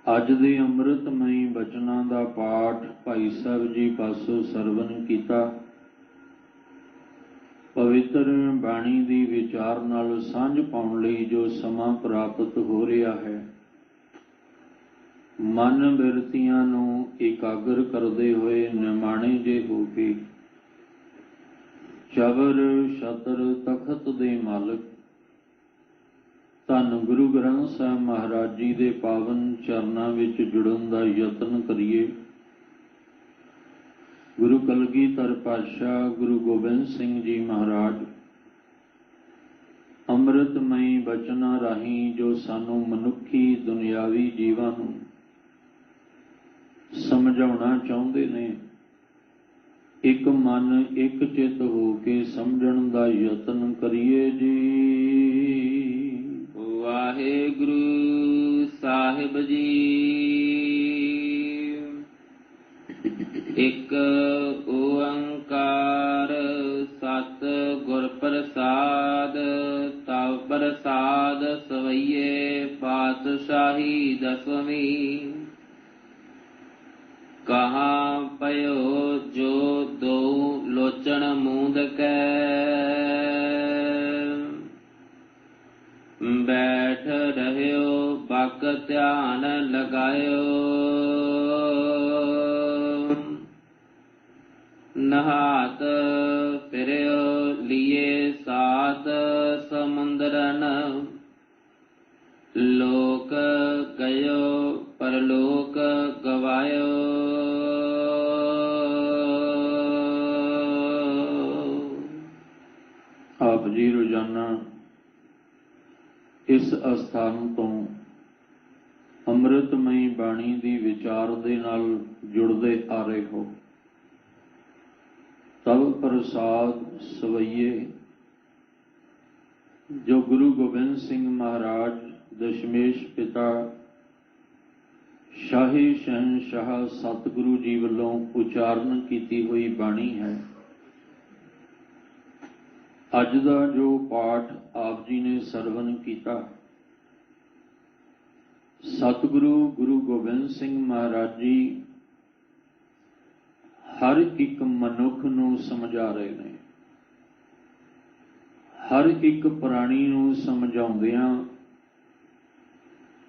अज दे अमृतमई बचनां दा पाठ भाई साहब जी पासों सरवण कीता। पवित्र बाणी दी विचार नाल सांझ पाउण लई जो समां प्राप्त हो रहा है, मन बिरतियां नूं एकाग्र करदे होए निमाणे जे हो के चबर छतर तखत दे मालक धन गुरु ग्रंथ साहिब महाराज जी दे पावन चरनां विच जुड़न दा यतन करिए। गुरु कलगीधर पातशाह गुरु गोबिंद सिंह जी महाराज अमृतमई बचनां राहीं जो सानू मनुखी दुनियावी जीवां नूं समझाउणा चाहुंदे ने, एक मन एक चित हो के समझण दा यतन करिए जी। वाहिगुरु साहिब जी। एक ओंकार सत गुर प्रसाद, तव प्रसाद सवैये पातशाही दसवीं। कहाँ पयो जो दो लोचन मूंद कै, बैठ रह्यो बक ध्यान लगायो। नहात फिरयो लिए सात समुंदरन, लोक गयो परलोक गवायो। आप जी रोजाना इस अस्थान तो अमृतमई बाणी दी विचार दे नाल जुड़दे आ रहे हो। तब प्रसाद सवैये जो गुरु गोबिंद सिंह महाराज दशमेश पिता शाही शहनशाह सतगुरु जी वालों उचारण की हुई बाणी है। अज दा जो पाठ आप जी ने सरवण किया, सतगुरु गुरु गोबिंद सिंह महाराज जी हर एक मनुख नूं समझा रहे ने, हर एक प्राणी नूं समझाउंदियां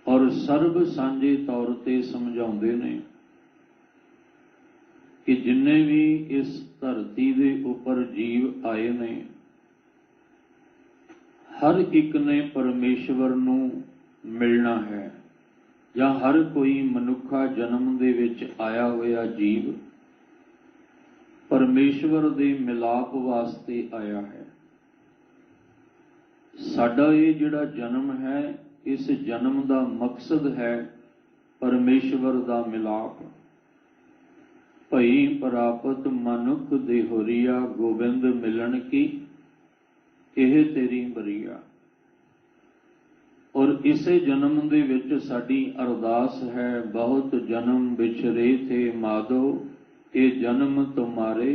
और सर्व सांझे तौर ते समझाउंदे ने कि जिन्ने भी इस धरती दे उपर जीव आए ने, हर एक ने परमेश्वर नूं मिलना है, या हर कोई मनुखा जन्म दे विच आया होया जीव परमेश्वर दे मिलाप वास्ते आया है। साडा ये जिहड़ा जन्म है, इस जन्म का मकसद है परमेश्वर का मिलाप। भई प्रापत मनुख देहोरिया, गोबिंद मिलन की एह तेरी बरिया। और इसे जन्म दे विच साडी अरदास है, बहुत जन्म बिछरे थे माधो, ये जन्म तुम्हारे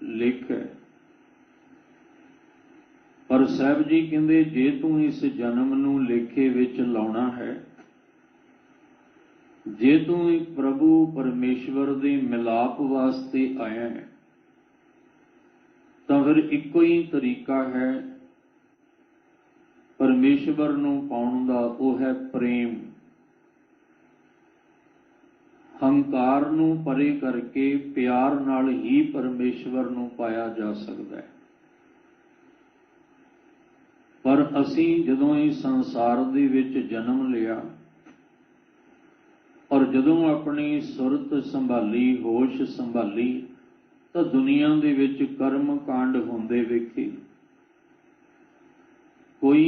लिख है। पर साहब जी कहंदे जे तू इस जन्म नूं लेखे विच लाउणा है, जे तू प्रभु परमेश्वर दे मिलाप वास्ते आया है, तां फिर इक्को ही तरीका है परमेश्वर नूं पाउण दा, वो है प्रेम। हंकार नूं परे करके प्यार नाल ही परमेश्वर नूं पाया जा सकता है। पर असीं जदों इस संसार दे विच जन्म लिया और जदों अपनी सुरत संभाली, होश संभाली, तो दुनिया दे विच कर्म कांड होंदे वेखे। कोई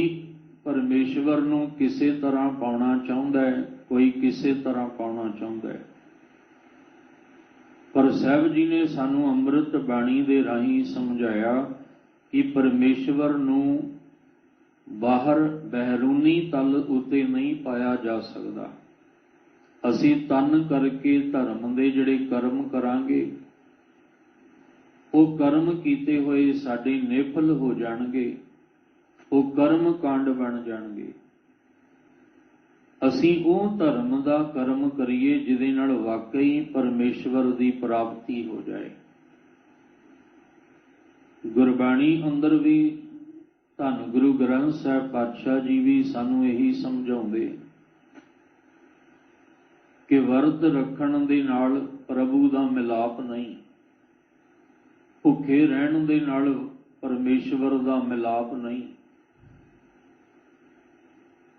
परमेश्वर नूं किसे तरह पाउणा चाहुंदा है, कोई किसे तरह पाउणा चाहुंदा है। पर साहब जी ने सानू अमृत बाणी दे राहीं समझाया कि परमेश्वर नूं बाहर बहरूनी तल उते नहीं पाया जा सकता। असी तन करके धर्म दे जिहड़े कर्म करांगे, वो कर्म कीते हुए साडे निफल हो जाणगे, वो कर्म कांड बन जाणगे। ਅਸੀਂ ਉਹ ਧਰਮ ਦਾ ਕਰਮ ਕਰੀਏ ਜਿਹਦੇ ਨਾਲ ਵਾਕਈ ਪਰਮੇਸ਼ਵਰ ਦੀ ਪ੍ਰਾਪਤੀ ਹੋ ਜਾਏ। ਗੁਰਬਾਣੀ ਅੰਦਰ ਵੀ ਧੰਨ ਗੁਰੂ ਗ੍ਰੰਥ ਸਾਹਿਬ ਪਾਤਸ਼ਾਹ ਜੀ ਵੀ ਸਾਨੂੰ ਇਹੀ ਸਮਝਾਉਂਦੇ ਕਿ ਵਰਤ ਰੱਖਣ ਦੇ ਨਾਲ ਪ੍ਰਭੂ ਦਾ ਮਿਲਾਪ ਨਹੀਂ, ਭੁੱਖੇ ਰਹਿਣ ਦੇ ਨਾਲ ਪਰਮੇਸ਼ਵਰ ਦਾ ਮਿਲਾਪ ਨਹੀਂ,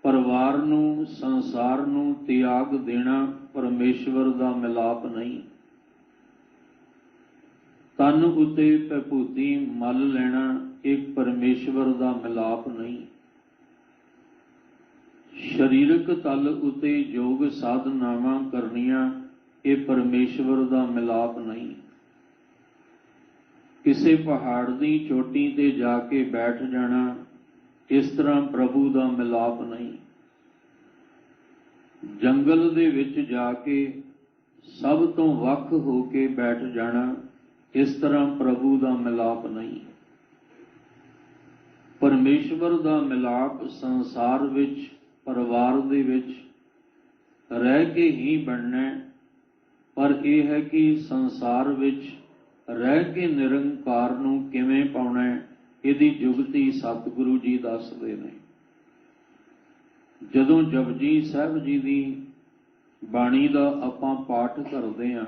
ਪਰਿਵਾਰ ਨੂੰ ਸੰਸਾਰ ਨੂੰ ਤਿਆਗ ਦੇਣਾ ਪਰਮੇਸ਼ਵਰ ਦਾ ਮਿਲਾਪ ਨਹੀਂ, ਤਨ ਉਤੇ ਵਿਭੂਤੀ ਮਲ ਲੈਣਾ ਇੱਕ ਪਰਮੇਸ਼ਵਰ ਦਾ ਮਿਲਾਪ ਨਹੀਂ, ਸਰੀਰਕ ਤਲ ਉਤੇ ਯੋਗ ਸਾਧਨਾਵਾਂ ਕਰਨੀਆਂ ਇਹ ਪਰਮੇਸ਼ਵਰ ਦਾ ਮਿਲਾਪ ਨਹੀਂ, ਕਿਸੇ ਪਹਾੜ ਦੀ ਚੋਟੀ ਤੇ ਜਾ ਕੇ ਬੈਠ ਜਾਣਾ ਇਸ ਤਰ੍ਹਾਂ ਪ੍ਰਭੂ ਦਾ ਮਿਲਾਪ ਨਹੀਂ, ਜੰਗਲ ਦੇ ਵਿੱਚ ਜਾ ਕੇ ਸਭ ਤੋਂ ਵੱਖ ਹੋ ਕੇ ਬੈਠ ਜਾਣਾ ਇਸ ਤਰ੍ਹਾਂ ਪ੍ਰਭੂ ਦਾ ਮਿਲਾਪ ਨਹੀਂ। ਪਰਮੇਸ਼ਵਰ ਦਾ ਮਿਲਾਪ ਸੰਸਾਰ ਵਿੱਚ ਪਰਿਵਾਰ ਦੇ ਵਿੱਚ ਰਹਿ ਕੇ ਹੀ ਬਣਨਾ, ਪਰ ਇਹ ਹੈ ਕਿ ਸੰਸਾਰ ਵਿੱਚ ਰਹਿ ਕੇ ਨਿਰੰਕਾਰ ਨੂੰ ਕਿਵੇਂ ਪਾਉਣਾ ਇਹਦੀ ਜੁਗਤੀ ਸਤਿਗੁਰੂ ਜੀ ਦੱਸਦੇ ਨੇ। ਜਦੋਂ ਜਪਜੀ ਸਾਹਿਬ ਜੀ ਦੀ ਬਾਣੀ ਦਾ ਆਪਾਂ ਪਾਠ ਕਰਦੇ ਹਾਂ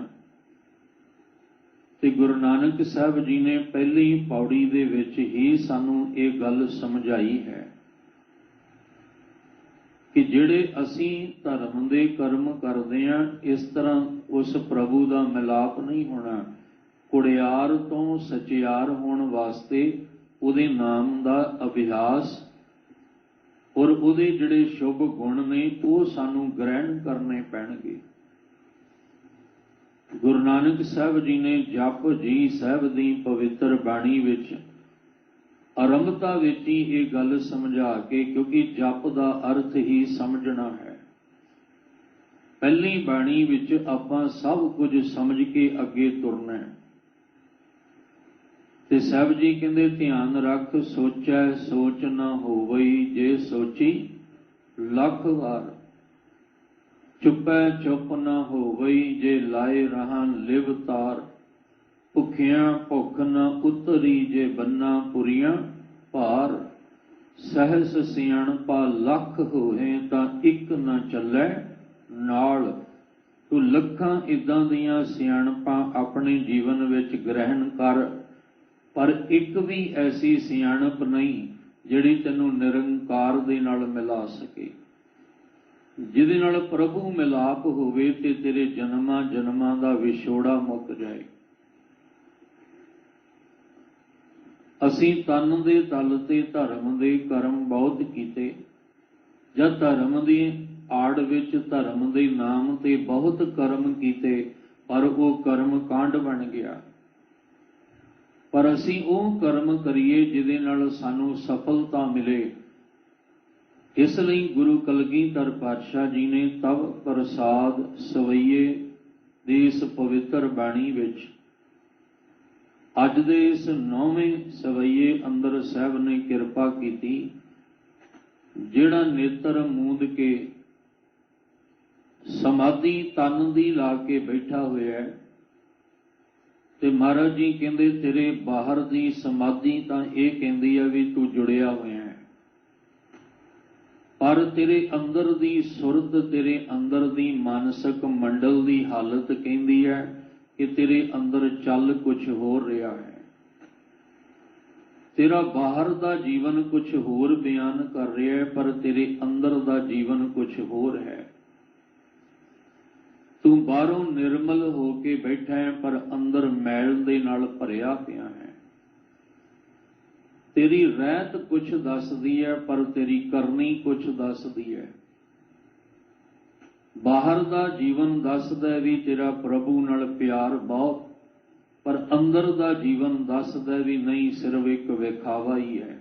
ਤੇ ਗੁਰੂ ਨਾਨਕ ਸਾਹਿਬ ਜੀ ਨੇ ਪਹਿਲੀ ਪੌੜੀ ਦੇ ਵਿੱਚ ਹੀ ਸਾਨੂੰ ਇਹ ਗੱਲ ਸਮਝਾਈ ਹੈ ਕਿ ਜਿਹੜੇ ਅਸੀਂ ਧਰਮ ਦੇ ਕਰਮ ਕਰਦੇ ਹਾਂ ਇਸ ਤਰ੍ਹਾਂ ਉਸ ਪ੍ਰਭੂ ਦਾ ਮਿਲਾਪ ਨਹੀਂ ਹੋਣਾ। ਕੁੜਿਆਰ ਤੋਂ ਸਚਿਆਰ ਹੋਣ ਵਾਸਤੇ ਉਹਦੇ ਨਾਮ ਦਾ ਅਭਿਆਸ ਔਰ ਉਹਦੇ ਜਿਹੜੇ ਸ਼ੁਭ ਗੁਣ ਨੇ ਉਹ ਸਾਨੂੰ ਗ੍ਰਹਿਣ ਕਰਨੇ ਪੈਣਗੇ। ਗੁਰੂ ਨਾਨਕ ਸਾਹਿਬ ਜੀ ਨੇ ਜਪ ਜੀ ਸਾਹਿਬ ਦੀ ਪਵਿੱਤਰ ਬਾਣੀ ਵਿੱਚ ਆਰੰਭਤਾ ਵਿੱਚ ਹੀ ਇਹ ਗੱਲ ਸਮਝਾ ਕੇ, ਕਿਉਂਕਿ ਜਪ ਦਾ ਅਰਥ ਹੀ ਸਮਝਣਾ ਹੈ, ਪਹਿਲੀ ਬਾਣੀ ਵਿੱਚ ਆਪਾਂ ਸਭ ਕੁਝ ਸਮਝ ਕੇ ਅੱਗੇ ਤੁਰਨਾ ਹੈ। ਤੇ ਸਾਹਿਬ ਜੀ ਕਹਿੰਦੇ ਧਿਆਨ ਰੱਖ ਸੋਚੈ ਸੋਚ ਨਾ ਹੋਵਈ, ਜੇ ਸੋਚੀ ਲੱਖ ਵਾਰ, ਚੁੱਪੈ ਚੁੱਪ ਨਾ ਹੋਵਈ, ਜੇ ਲਾਏ ਰਹਾਂ ਲਿਵ ਤਾਰ, ਭੁੱਖਿਆਂ ਭੁੱਖ ਨਾ ਉਤਰੀ, ਜੇ ਬੰਨਾ ਪੁਰੀਆਂ ਭਾਰ, ਸਹਿਸ ਸਿਆਣਪਾ ਲੱਖ ਹੋਏ ਤਾਂ ਇੱਕ ਨਾ ਚੱਲੈ ਨਾਲ। ਤੂੰ ਲੱਖਾਂ ਇਦਾਂ ਦੀਆਂ ਸਿਆਣਪਾਂ ਆਪਣੇ ਜੀਵਨ ਵਿੱਚ ਗ੍ਰਹਿਣ ਕਰ, ਪਰ ਇੱਕ ਵੀ ਐਸੀ ਸਿਆਣਪ ਨਹੀਂ ਜਿਹੜੀ ਤੈਨੂੰ ਨਿਰੰਕਾਰ ਦੇ ਨਾਲ ਮਿਲਾ ਸਕੇ, ਜਿਹਦੇ ਨਾਲ ਪ੍ਰਭੂ ਮਿਲਾਪ ਹੋਵੇ ਤੇ ਤੇਰੇ ਜਨਮਾਂ ਜਨਮਾਂ ਦਾ ਵਿਛੋੜਾ ਮੁੱਕ ਜਾਏ। ਅਸੀਂ ਤਨ ਦੇ ਤਲ ਤੇ ਧਰਮ ਦੇ ਕਰਮ ਬਹੁਤ ਕੀਤੇ, ਜਦ ਧਰਮ ਦੀ ਆੜ ਵਿੱਚ ਧਰਮ ਦੇ ਨਾਮ ਤੇ ਬਹੁਤ ਕਰਮ ਕੀਤੇ, ਪਰ ਉਹ ਕਰਮ ਕਾਂਡ ਬਣ ਗਿਆ। ਪਰ ਅਸੀਂ ਉਹ ਕਰਮ ਕਰੀਏ ਜਿਹਦੇ ਨਾਲ ਸਾਨੂੰ ਸਫਲਤਾ ਮਿਲੇ। ਇਸ ਲਈ ਗੁਰੂ ਕਲਗੀਧਰ ਪਾਤਸ਼ਾਹ ਜੀ ਨੇ ਤਵ ਪ੍ਰਸਾਦ ਸਵਈਏ ਦੀ ਇਸ ਪਵਿੱਤਰ ਬਾਣੀ ਵਿੱਚ ਅੱਜ ਦੇ ਇਸ 9ਵੇਂ ਸਵਈਏ ਅੰਦਰ ਸਾਹਿਬ ਨੇ ਕਿਰਪਾ ਕੀਤੀ, ਜਿਹੜਾ ਨੇਤਰ ਮੂੰਦ ਕੇ ਸਮਾਧੀ ਤਨ ਦੀ ਲਾ ਕੇ ਬੈਠਾ ਹੋਇਆ ਹੈ, ਤੇ ਮਹਾਰਾਜ ਜੀ ਕਹਿੰਦੇ ਤੇਰੇ ਬਾਹਰ ਦੀ ਸਮਾਧੀ ਤਾਂ ਇਹ ਕਹਿੰਦੀ ਹੈ ਵੀ ਤੂੰ ਜੁੜਿਆ ਹੋਇਆ ਹੈ, ਪਰ ਤੇਰੇ ਅੰਦਰ ਦੀ ਸੁਰਤ, ਤੇਰੇ ਅੰਦਰ ਦੀ ਮਾਨਸਿਕ ਮੰਡਲ ਦੀ ਹਾਲਤ ਕਹਿੰਦੀ ਹੈ ਕਿ ਤੇਰੇ ਅੰਦਰ ਚੱਲ ਕੁਝ ਹੋਰ ਰਿਹਾ ਹੈ। ਤੇਰਾ ਬਾਹਰ ਦਾ ਜੀਵਨ ਕੁਝ ਹੋਰ ਬਿਆਨ ਕਰ ਰਿਹਾ ਹੈ, ਪਰ ਤੇਰੇ ਅੰਦਰ ਦਾ ਜੀਵਨ ਕੁਝ ਹੋਰ ਹੈ। ਤੂੰ ਬਾਹਰੋਂ ਨਿਰਮਲ ਹੋ ਕੇ ਬੈਠਾ ਹੈ, ਪਰ ਅੰਦਰ ਮੈਲ ਦੇ ਨਾਲ ਭਰਿਆ ਪਿਆ ਹੈ। ਤੇਰੀ ਰਹਿਤ ਕੁਝ ਦੱਸਦੀ ਹੈ, ਪਰ ਤੇਰੀ ਕਰਨੀ ਕੁਝ ਦੱਸਦੀ ਹੈ। ਬਾਹਰ ਦਾ ਜੀਵਨ ਦੱਸਦਾ ਵੀ ਤੇਰਾ ਪ੍ਰਭੂ ਨਾਲ ਪਿਆਰ ਬਹੁਤ, ਪਰ ਅੰਦਰ ਦਾ ਜੀਵਨ ਦੱਸਦਾ ਵੀ ਨਹੀਂ, ਸਿਰਫ ਇੱਕ ਵਿਖਾਵਾ ਹੀ ਹੈ।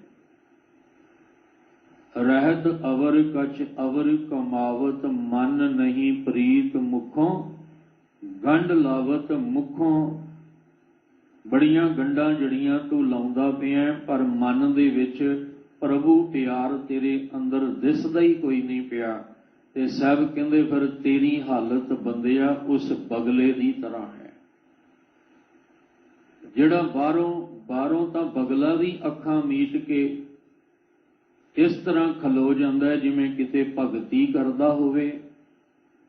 ਰਹਿਤ ਅਵਰ ਕਛ ਅਵਰ ਕਮਾਵਤ, ਮਨ ਨਹੀਂ ਪ੍ਰੀਤ ਮੁਖੋਂ, ਗੰਢ ਲਾਵਤ ਮੁਖੋਂ। ਬੜੀਆਂ ਗੰਢਾਂ ਜਿਹੜੀਆਂ ਤੂੰ ਲਾਉਂਦਾ ਪਿਆ, ਪਰ ਮਨ ਦੇ ਵਿੱਚ ਪ੍ਰਭੂ ਪਿਆਰ ਤੇਰੇ ਅੰਦਰ ਦਿਸਦਾ ਹੀ ਕੋਈ ਨਹੀਂ ਪਿਆ। ਤੇ ਸਾਹਿਬ ਕਹਿੰਦੇ ਫਿਰ ਤੇਰੀ ਹਾਲਤ ਬੰਦਿਆ ਉਸ ਬਗਲੇ ਦੀ ਤਰ੍ਹਾਂ ਹੈ, ਜਿਹੜਾ ਬਾਹਰੋਂ ਤਾਂ ਬਗਲਾ ਵੀ ਅੱਖਾਂ ਮੀਟ ਕੇ ਇਸ ਤਰ੍ਹਾਂ ਖਲੋ ਜਾਂਦਾ ਹੈ ਜਿਵੇਂ ਕਿਤੇ ਭਗਤੀ ਕਰਦਾ ਹੋਵੇ,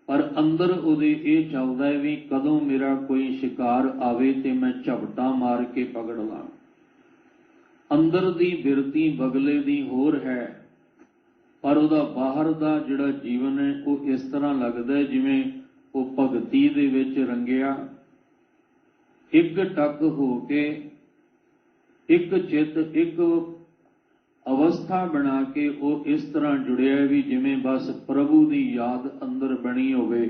ਪਰ ਅੰਦਰ ਉਹਦੇ ਇਹ ਚੱਲਦਾ ਹੈ ਵੀ ਕਦੋਂ ਮੇਰਾ ਕੋਈ ਸ਼ਿਕਾਰ ਆਵੇ ਤੇ ਮੈਂ ਝਪਟਾ ਮਾਰ ਕੇ ਪਕੜ ਲਾਂ। ਅੰਦਰ ਦੀ ਬਿਰਤੀ ਬਗਲੇ ਦੀ ਹੋਰ ਹੈ, ਪਰ ਉਹਦਾ ਬਾਹਰ ਦਾ ਜਿਹੜਾ ਜੀਵਨ ਹੈ ਉਹ ਇਸ ਤਰ੍ਹਾਂ ਲੱਗਦਾ ਹੈ ਜਿਵੇਂ ਉਹ ਭਗਤੀ ਦੇ ਵਿੱਚ ਰੰਗਿਆ, ਇੱਕ ਟੱਕ ਹੋ ਕੇ ਇੱਕ ਚਿੱਤ ਇੱਕ ਅਵਸਥਾ ਬਣਾ ਕੇ ਉਹ ਇਸ ਤਰ੍ਹਾਂ ਜੁੜਿਆ ਵੀ ਜਿਵੇਂ ਬਸ ਪ੍ਰਭੂ ਦੀ ਯਾਦ ਅੰਦਰ ਬਣੀ ਹੋਵੇ,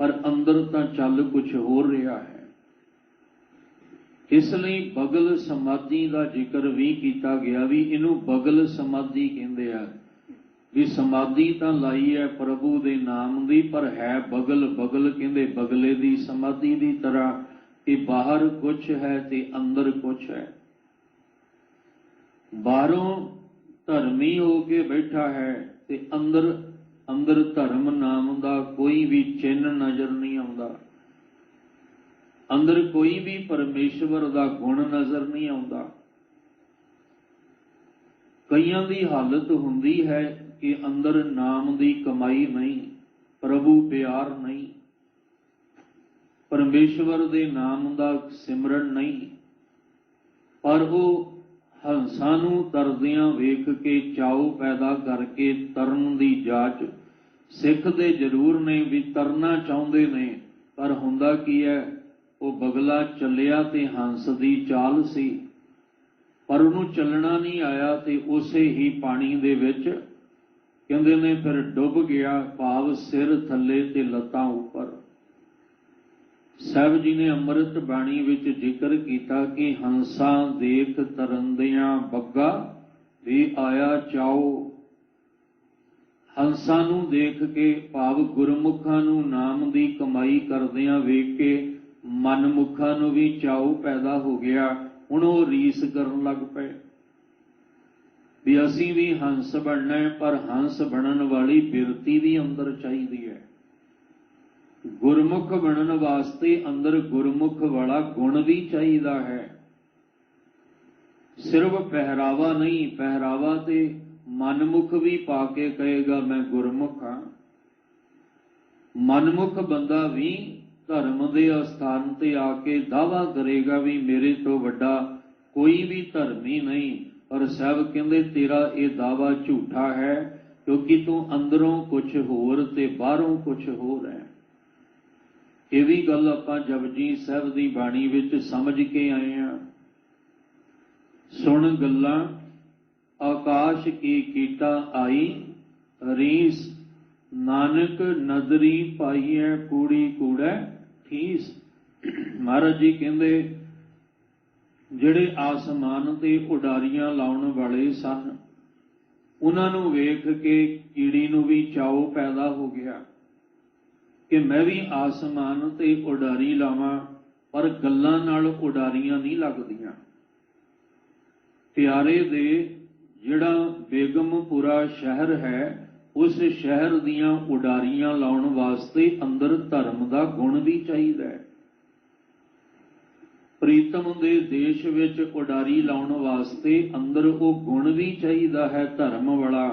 ਪਰ ਅੰਦਰ ਤਾਂ ਚੱਲ ਕੁਝ ਹੋਰ ਰਿਹਾ ਹੈ। ਇਸ ਲਈ ਬਗਲ ਸਮਾਧੀ ਦਾ ਜ਼ਿਕਰ ਵੀ ਕੀਤਾ ਗਿਆ ਵੀ ਇਹਨੂੰ ਬਗਲ ਸਮਾਧੀ ਕਹਿੰਦੇ ਆ, ਵੀ ਸਮਾਧੀ ਤਾਂ ਲਾਈ ਹੈ ਪ੍ਰਭੂ ਦੇ ਨਾਮ ਦੀ, ਪਰ ਹੈ ਬਗਲ ਕਹਿੰਦੇ ਬਗਲੇ ਦੀ ਸਮਾਧੀ ਦੀ ਤਰ੍ਹਾਂ ਕਿ ਬਾਹਰ ਕੁਛ ਹੈ ਤੇ ਅੰਦਰ ਕੁਛ ਹੈ। ਬਾਹਰੋਂ ਧਰਮੀ ਹੋ ਕੇ ਬੈਠਾ ਹੈ ਤੇ ਅੰਦਰ ਧਰਮ ਨਾਮ ਦਾ ਕੋਈ ਵੀ ਚਿੰਨ੍ਹ ਨਜ਼ਰ ਨਹੀਂ ਆਉਂਦਾ, ਅੰਦਰ ਕੋਈ ਵੀ ਪਰਮੇਸ਼ਵਰ ਦਾ ਗੁਣ ਨਜ਼ਰ ਨਹੀਂ ਆਉਂਦਾ। ਕਈਆਂ ਦੀ ਹਾਲਤ ਹੁੰਦੀ ਹੈ ਕਿ ਅੰਦਰ ਨਾਮ ਦੀ ਕਮਾਈ ਨਹੀਂ, ਪ੍ਰਭੂ ਪਿਆਰ ਨਹੀਂ, ਪਰਮੇਸ਼ਵਰ ਦੇ ਨਾਮ ਦਾ ਸਿਮਰਨ ਨਹੀਂ, ਪਰ ਉਹ ਹੰਸਾਂ ਨੂੰ ਤਰਦਿਆਂ ਵੇਖ ਕੇ ਚਾਉ ਪੈਦਾ ਕਰਕੇ ਤਰਨ ਦੀ ਜਾਚ ਸਿੱਖਦੇ ਜ਼ਰੂਰ ਨੇ, ਵੀ ਤਰਨਾ ਚਾਹੁੰਦੇ ਨੇ, ਪਰ ਹੁੰਦਾ ਕੀ ਹੈ ਉਹ ਬਗਲਾ ਚੱਲਿਆ ਤੇ ਹੰਸ ਦੀ ਚਾਲ ਸੀ, ਪਰ ਉਹਨੂੰ ਚੱਲਣਾ ਨਹੀਂ ਆਇਆ ਤੇ ਉਸੇ ਹੀ ਪਾਣੀ ਦੇ ਵਿੱਚ ਕਹਿੰਦੇ ਨੇ ਫਿਰ ਡੁੱਬ ਗਿਆ, ਭਾਵ ਸਿਰ ਥੱਲੇ ਤੇ ਲੱਤਾਂ ਉੱਪਰ। ਸਾਹਿਬ ਜੀ ਨੇ ਅੰਮ੍ਰਿਤ ਬਾਣੀ ਵਿੱਚ ਜ਼ਿਕਰ ਕੀਤਾ ਕਿ ਹੰਸਾਂ ਦੇਖ ਤਰੰਦਿਆਂ ਬੱਗਾ ਵੀ ਆਇਆ ਚਾਉ। ਹੰਸਾਂ ਨੂੰ ਦੇਖ ਕੇ ਭਾਵ ਗੁਰਮੁਖਾਂ ਨੂੰ ਨਾਮ ਦੀ ਕਮਾਈ ਕਰਦਿਆਂ ਵੇਖ ਕੇ ਮਨਮੁਖਾਂ ਨੂੰ ਵੀ ਚਾਉ ਪੈਦਾ ਹੋ ਗਿਆ। ਹੁਣ ਉਹ ਰੀਸ ਕਰਨ ਲੱਗ ਪਏ ਵੀ ਅਸੀਂ ਵੀ ਹੰਸ ਬਣਨਾ ਹੈ, ਪਰ ਹੰਸ ਬਣਨ ਵਾਲੀ ਬਿਰਤੀ ਵੀ ਅੰਦਰ ਚਾਹੀਦੀ ਹੈ। ਗੁਰਮੁਖ ਬਣਨ ਵਾਸਤੇ ਅੰਦਰ ਗੁਰਮੁਖ ਵਾਲਾ ਗੁਣ ਵੀ ਚਾਹੀਦਾ ਹੈ। ਸਿਰਫ ਪਹਿਰਾਵਾ ਨਹੀਂ, ਪਹਿਰਾਵਾ ਤੇ ਮਨਮੁਖ ਵੀ ਪਾ ਕੇ ਕਹੇਗਾ ਮੈਂ ਗੁਰਮੁਖ ਹਾਂ। ਮਨਮੁਖ ਬੰਦਾ ਵੀ ਧਰਮ ਦੇ ਅਸਥਾਨ ਤੇ ਆ ਕੇ ਦਾਅਵਾ ਕਰੇਗਾ ਵੀ ਮੇਰੇ ਤੋਂ ਵੱਡਾ ਕੋਈ ਵੀ ਧਰਮੀ ਨਹੀਂ, ਪਰ ਸਾਹਿਬ ਕਹਿੰਦੇ ਤੇਰਾ ਇਹ ਦਾਅਵਾ ਝੂਠਾ ਹੈ, ਕਿਉਂਕਿ ਤੂੰ ਅੰਦਰੋਂ ਕੁਝ ਹੋਰ ਤੇ ਬਾਹਰੋਂ ਕੁਝ ਹੋਰ ਹੈ। ਇਹ ਵੀ ਗੱਲ ਆਪਾਂ ਜਪਜੀ ਸਾਹਿਬ ਦੀ ਬਾਣੀ ਵਿੱਚ ਸਮਝ ਕੇ ਆਏ ਹਾਂ। ਸੁਣ ਗੱਲਾਂ ਆਕਾਸ਼ ਕੀ ਕੀਟਾ ਆਈ, ਰੀਸ ਨਾਨਕ ਨਦਰੀ ਪਾਈਐ ਕੂੜੀ ਕੂੜੈ ਠੀਸ। ਮਹਾਰਾਜ ਜੀ ਕਹਿੰਦੇ ਜਿਹੜੇ ਆਸਮਾਨ ਤੇ ਉਡਾਰੀਆਂ ਲਾਉਣ ਵਾਲੇ ਸਨ, ਉਹਨਾਂ ਨੂੰ ਵੇਖ ਕੇ ਕੀੜੀ ਨੂੰ ਵੀ ਚਾਉ ਪੈਦਾ ਹੋ ਗਿਆ ਕਿ ਮੈਂ ਵੀ ਆਸਮਾਨ ਤੇ ਉਡਾਰੀ ਲਾਵਾਂ, ਪਰ ਗੱਲਾਂ ਨਾਲ ਉਡਾਰੀਆਂ ਨਹੀਂ ਲੱਗਦੀਆਂ। ਪਿਆਰੇ ਦੇ ਜਿਹੜਾ ਬੇਗਮਪੁਰਾ ਸ਼ਹਿਰ ਹੈ, ਉਸ ਸ਼ਹਿਰ ਦੀਆਂ ਉਡਾਰੀਆਂ ਲਾਉਣ ਵਾਸਤੇ ਅੰਦਰ ਧਰਮ ਦਾ ਗੁਣ ਵੀ ਚਾਹੀਦਾ ਹੈ। ਪ੍ਰੀਤਮ ਦੇ ਦੇਸ਼ ਵਿੱਚ ਉਡਾਰੀ ਲਾਉਣ ਵਾਸਤੇ ਅੰਦਰ ਉਹ ਗੁਣ ਵੀ ਚਾਹੀਦਾ ਹੈ ਧਰਮ ਵਾਲਾ,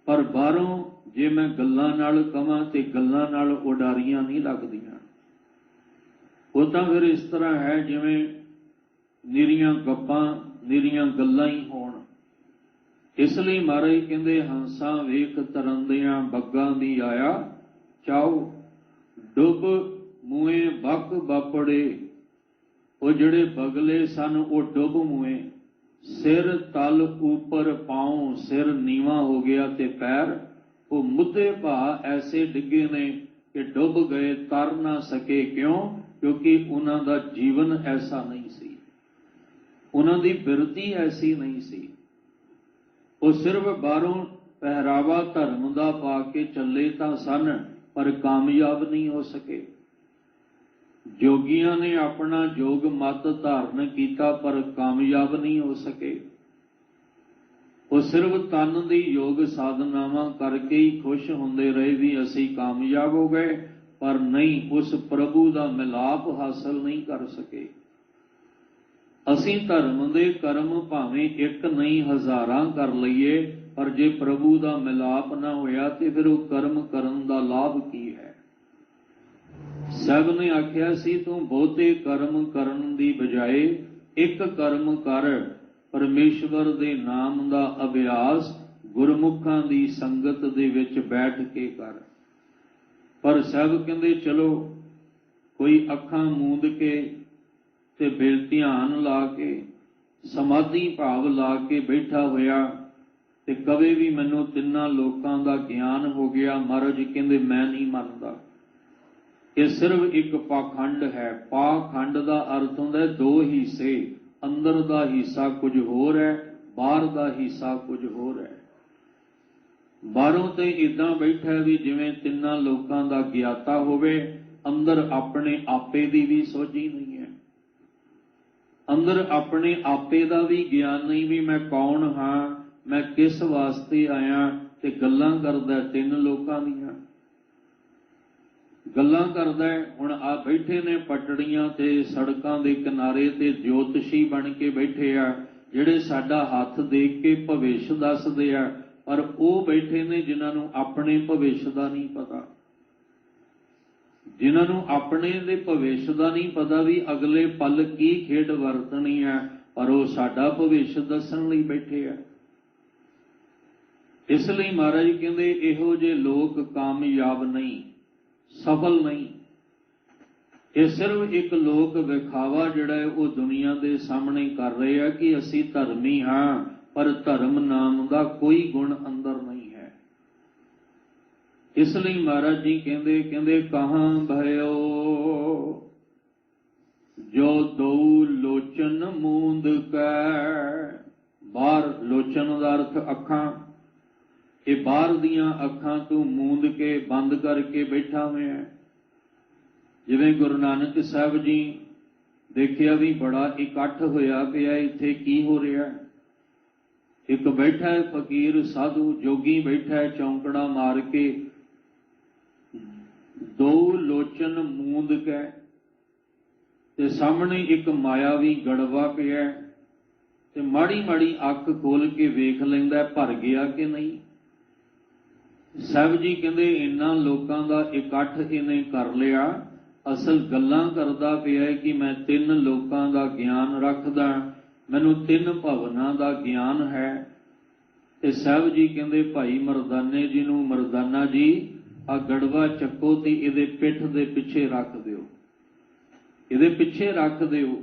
ਪਰ ਬਾਹਰੋਂ ਜੇ ਮੈਂ ਗੱਲਾਂ ਨਾਲ ਕਵਾਂ ਤੇ ਗੱਲਾਂ ਨਾਲ ਉਡਾਰੀਆਂ ਨਹੀਂ ਲੱਗਦੀਆਂ। ਉਹ ਤਾਂ ਫਿਰ ਇਸ ਤਰ੍ਹਾਂ ਹੈ ਜਿਵੇਂ ਨਿਰੀਆਂ ਗੱਪਾਂ ਨਿਰੀਆਂ ਗੱਲਾਂ ਹੀ ਹੋਣ। ਇਸ ਲਈ ਮਹਾਰਾਜ ਕਹਿੰਦੇ ਹੰਸਾਂ ਵੇਖ ਤਰੰਦਿਆਂ ਬੱਗਾਂ ਦੀ ਆਇਆ ਚਾਉ, ਡੁੱਬ ਮੂਏ ਬੱਕ ਬਾਪੜੇ। ਉਹ ਜਿਹੜੇ ਬਗਲੇ ਸਨ ਉਹ ਡੁੱਬ ਮੂਏ, ਸਿਰ ਤਲ ਉੱਪਰ ਪਾਉ, ਸਿਰ ਨੀਵਾਂ ਹੋ ਗਿਆ ਤੇ ਪੈਰ ਉਹ ਮੁੱਦੇ ਭਾ ਐਸੇ ਡਿੱਗੇ ਨੇ ਕਿ ਡੁੱਬ ਗਏ, ਤਰ ਨਾ ਸਕੇ। ਕਿਉਂ? ਕਿਉਂਕਿ ਉਹਨਾਂ ਦਾ ਜੀਵਨ ਐਸਾ ਨਹੀਂ ਸੀ, ਉਹਨਾਂ ਦੀ ਬਿਰਤੀ ਐਸੀ ਨਹੀਂ ਸੀ। ਉਹ ਸਿਰਫ ਬਾਹਰੋਂ ਪਹਿਰਾਵਾ ਧਰਮ ਦਾ ਪਾ ਕੇ ਚੱਲੇ ਤਾਂ ਸਨ, ਪਰ ਕਾਮਯਾਬ ਨਹੀਂ ਹੋ ਸਕੇ। ਜੋਗੀਆਂ ਨੇ ਆਪਣਾ ਜੋਗ ਮਤ ਧਾਰਨ ਕੀਤਾ, ਪਰ ਕਾਮਯਾਬ ਨਹੀਂ ਹੋ ਸਕੇ। ਉਹ ਸਿਰਫ ਤਨ ਦੀ ਯੋਗ ਸਾਧਨਾਵਾਂ ਕਰਕੇ ਹੀ ਖੁਸ਼ ਹੁੰਦੇ ਰਹੇ ਵੀ ਅਸੀਂ ਕਾਮਯਾਬ ਹੋ ਗਏ, ਪਰ ਨਹੀਂ, ਉਸ ਪ੍ਰਭੂ ਦਾ ਮਿਲਾਪ ਹਾਸਲ ਨਹੀਂ ਕਰ ਸਕੇ। ਅਸੀਂ ਧਰਮ ਦੇ ਕਰਮ ਭਾਵੇਂ ਇੱਕ ਨਹੀਂ ਹਜ਼ਾਰਾਂ ਕਰ ਲਈਏ, ਪਰ ਜੇ ਪ੍ਰਭੂ ਦਾ ਮਿਲਾਪ ਨਾ ਹੋਇਆ ਤੇ ਫਿਰ ਉਹ ਕਰਮ ਕਰਨ ਦਾ ਲਾਭ ਕੀ ਹੈ। ਸਭ ਨੇ ਆਖਿਆ ਸੀ, ਤੂੰ ਬਹੁਤੇ ਕਰਮ ਕਰਨ ਦੀ ਬਜਾਏ ਇੱਕ ਕਰਮ ਕਰ, ਪਰਮੇਸ਼ਵਰ ਦੇ ਨਾਮ ਦਾ ਅਭਿਆਸ ਗੁਰਮੁਖਾਂ ਦੀ ਸੰਗਤ ਦੇ ਵਿੱਚ ਬੈਠ ਕੇ ਕਰ। ਪਰ ਸਭ ਕਹਿੰਦੇ ਚਲੋ, ਕੋਈ ਅੱਖਾਂ ਮੂੰਦ ਕੇ ਤੇ ਧਿਆਨ ਲਾ ਕੇ ਸਮਾਧੀ ਭਾਵ ਲਾ ਕੇ ਬੈਠਾ ਹੋਇਆ ਤੇ ਕਵੇ ਵੀ ਮੈਨੂੰ ਤਿੰਨਾਂ ਲੋਕਾਂ ਦਾ ਗਿਆਨ ਹੋ ਗਿਆ। ਮਹਾਰਾਜ ਕਹਿੰਦੇ ਮੈਂ ਨਹੀਂ ਮੰਨਦਾ, ਇਹ ਸਿਰਫ ਇੱਕ ਪਾਖੰਡ ਹੈ। ਪਾਖੰਡ ਦਾ ਅਰਥ ਹੁੰਦਾ ਦੋ ਹਿੱਸੇ, ਅੰਦਰ ਦਾ ਹਿੱਸਾ ਕੁਝ ਹੋਰ ਹੈ, ਬਾਹਰ ਦਾ ਹਿੱਸਾ ਕੁਝ ਹੋਰ ਹੈ। ਬਾਹਰੋਂ ਤੇ ਇਦਾਂ ਬੈਠਾ ਵੀ ਜਿਵੇਂ ਤਿੰਨਾਂ ਲੋਕਾਂ ਦਾ ਗਿਆਤਾ ਹੋਵੇ, ਅੰਦਰ ਆਪਣੇ ਆਪੇ ਦੀ ਵੀ ਸੋਝੀ ਨਹੀਂ ਹੈ, ਅੰਦਰ ਆਪਣੇ ਆਪੇ ਦਾ ਵੀ ਗਿਆਨ ਨਹੀਂ ਵੀ ਮੈਂ ਕੌਣ ਹਾਂ, ਮੈਂ ਕਿਸ ਵਾਸਤੇ ਆਇਆ, ਤੇ ਗੱਲਾਂ ਕਰਦਾ ਤਿੰਨ ਲੋਕਾਂ ਦੀਆਂ ਗੱਲਾਂ ਕਰਦਾ। ਹੁਣ ਆ ਬੈਠੇ ਨੇ ਪਟੜੀਆਂ ਤੇ ਸੜਕਾਂ ਦੇ ਕਿਨਾਰੇ ਤੇ ਜੋਤਸ਼ੀ ਬਣ ਕੇ ਬੈਠੇ ਆ, ਜਿਹੜੇ ਸਾਡਾ ਹੱਥ ਦੇਖ ਕੇ ਭਵਿੱਖ ਦੱਸਦੇ ਆ, ਪਰ ਉਹ ਬੈਠੇ ਨੇ ਜਿਨ੍ਹਾਂ ਨੂੰ ਆਪਣੇ ਭਵਿੱਖ ਦਾ ਨਹੀਂ ਪਤਾ, ਜਿਨ੍ਹਾਂ ਨੂੰ ਆਪਣੇ ਦੇ ਭਵਿੱਖ ਦਾ ਨਹੀਂ ਪਤਾ ਵੀ ਅਗਲੇ ਪਲ ਕੀ ਖੇਡ ਵਰਤਣੀ ਹੈ, ਪਰ ਉਹ ਸਾਡਾ ਭਵਿੱਖ ਦੱਸਣ ਲਈ ਬੈਠੇ ਆ। ਇਸ ਲਈ ਮਹਾਰਾਜ ਕਹਿੰਦੇ ਇਹੋ ਜਿਹੇ ਲੋਕ ਕਾਮਯਾਬ ਨਹੀਂ, ਸਫਲ ਨਹੀਂ। ਇਹ ਸਿਰਫ ਇੱਕ ਲੋਕ ਵਿਖਾਵਾ ਜਿਹੜਾ ਹੈ ਉਹ ਦੁਨੀਆ ਦੇ ਸਾਹਮਣੇ ਕਰ ਰਹੇ ਆ ਕਿ ਅਸੀਂ ਧਰਮੀ ਹਾਂ, ਪਰ ਧਰਮ ਨਾਮ ਦਾ ਕੋਈ ਗੁਣ ਅੰਦਰ ਨਹੀਂ ਹੈ। ਇਸ ਲਈ ਮਹਾਰਾਜ ਜੀ ਕਹਿੰਦੇ ਕਹਾਂ ਭਇਓ ਜੋ ਦੋ ਲੋਚਨ ਮੂੰਦ ਕੈ। ਬਾਹਰ ਲੋਚਨ ਦਾ ਅਰਥ ਅੱਖਾਂ, ਇਹ ਬਾਹਰ ਦੀਆਂ ਅੱਖਾਂ ਤੂੰ ਮੂੰਦ ਕੇ ਬੰਦ ਕਰਕੇ ਬੈਠਾ ਹੋਇਆ। ਜਿਵੇਂ ਗੁਰੂ ਨਾਨਕ ਸਾਹਿਬ ਜੀ ਦੇਖਿਆ ਵੀ ਬੜਾ ਇਕੱਠ ਹੋਇਆ ਪਿਆ, ਇੱਥੇ ਕੀ ਹੋ ਰਿਹਾ। ਇੱਕ ਬੈਠਾ ਹੈ ਫਕੀਰ ਸਾਧੂ ਜੋਗੀ ਬੈਠਾ ਹੈ ਚੌਂਕੜਾ ਮਾਰ ਕੇ, ਦੋ ਲੋਚਨ ਮੂੰਦ ਕੇ, ਤੇ ਸਾਹਮਣੇ ਇੱਕ ਮਾਇਆਵੀ ਗੜਵਾ ਪਿਆ, ਤੇ ਮਾੜੀ ਮਾੜੀ ਅੱਖ ਖੋਲ ਕੇ ਵੇਖ ਲੈਂਦਾ ਭਰ ਗਿਆ ਕਿ ਨਹੀਂ। ਸਾਹਿਬ ਜੀ ਕਹਿੰਦੇ ਇਹਨਾਂ ਲੋਕਾਂ ਦਾ ਇਕੱਠ ਇਹਨੇ ਕਰ ਲਿਆ, ਅਸਲ ਗੱਲਾਂ ਕਰਦਾ ਪਿਆ ਕਿ ਮੈਂ ਤਿੰਨ ਲੋਕਾਂ ਦਾ ਗਿਆਨ ਰੱਖਦਾ, ਮੈਨੂੰ ਤਿੰਨ ਭਵਨਾਂ ਦਾ ਗਿਆਨ ਹੈ। ਤੇ ਸਾਹਿਬ ਜੀ ਕਹਿੰਦੇ ਭਾਈ ਮਰਦਾਨੇ ਜੀ ਨੂੰ, ਮਰਦਾਨਾ ਜੀ ਆ ਗੜਵਾ ਚੱਕੋ ਤੇ ਇਹਦੇ ਪਿੱਠ ਦੇ ਪਿੱਛੇ ਰੱਖ ਦਿਓ, ਇਹਦੇ ਪਿੱਛੇ ਰੱਖ ਦਿਓ।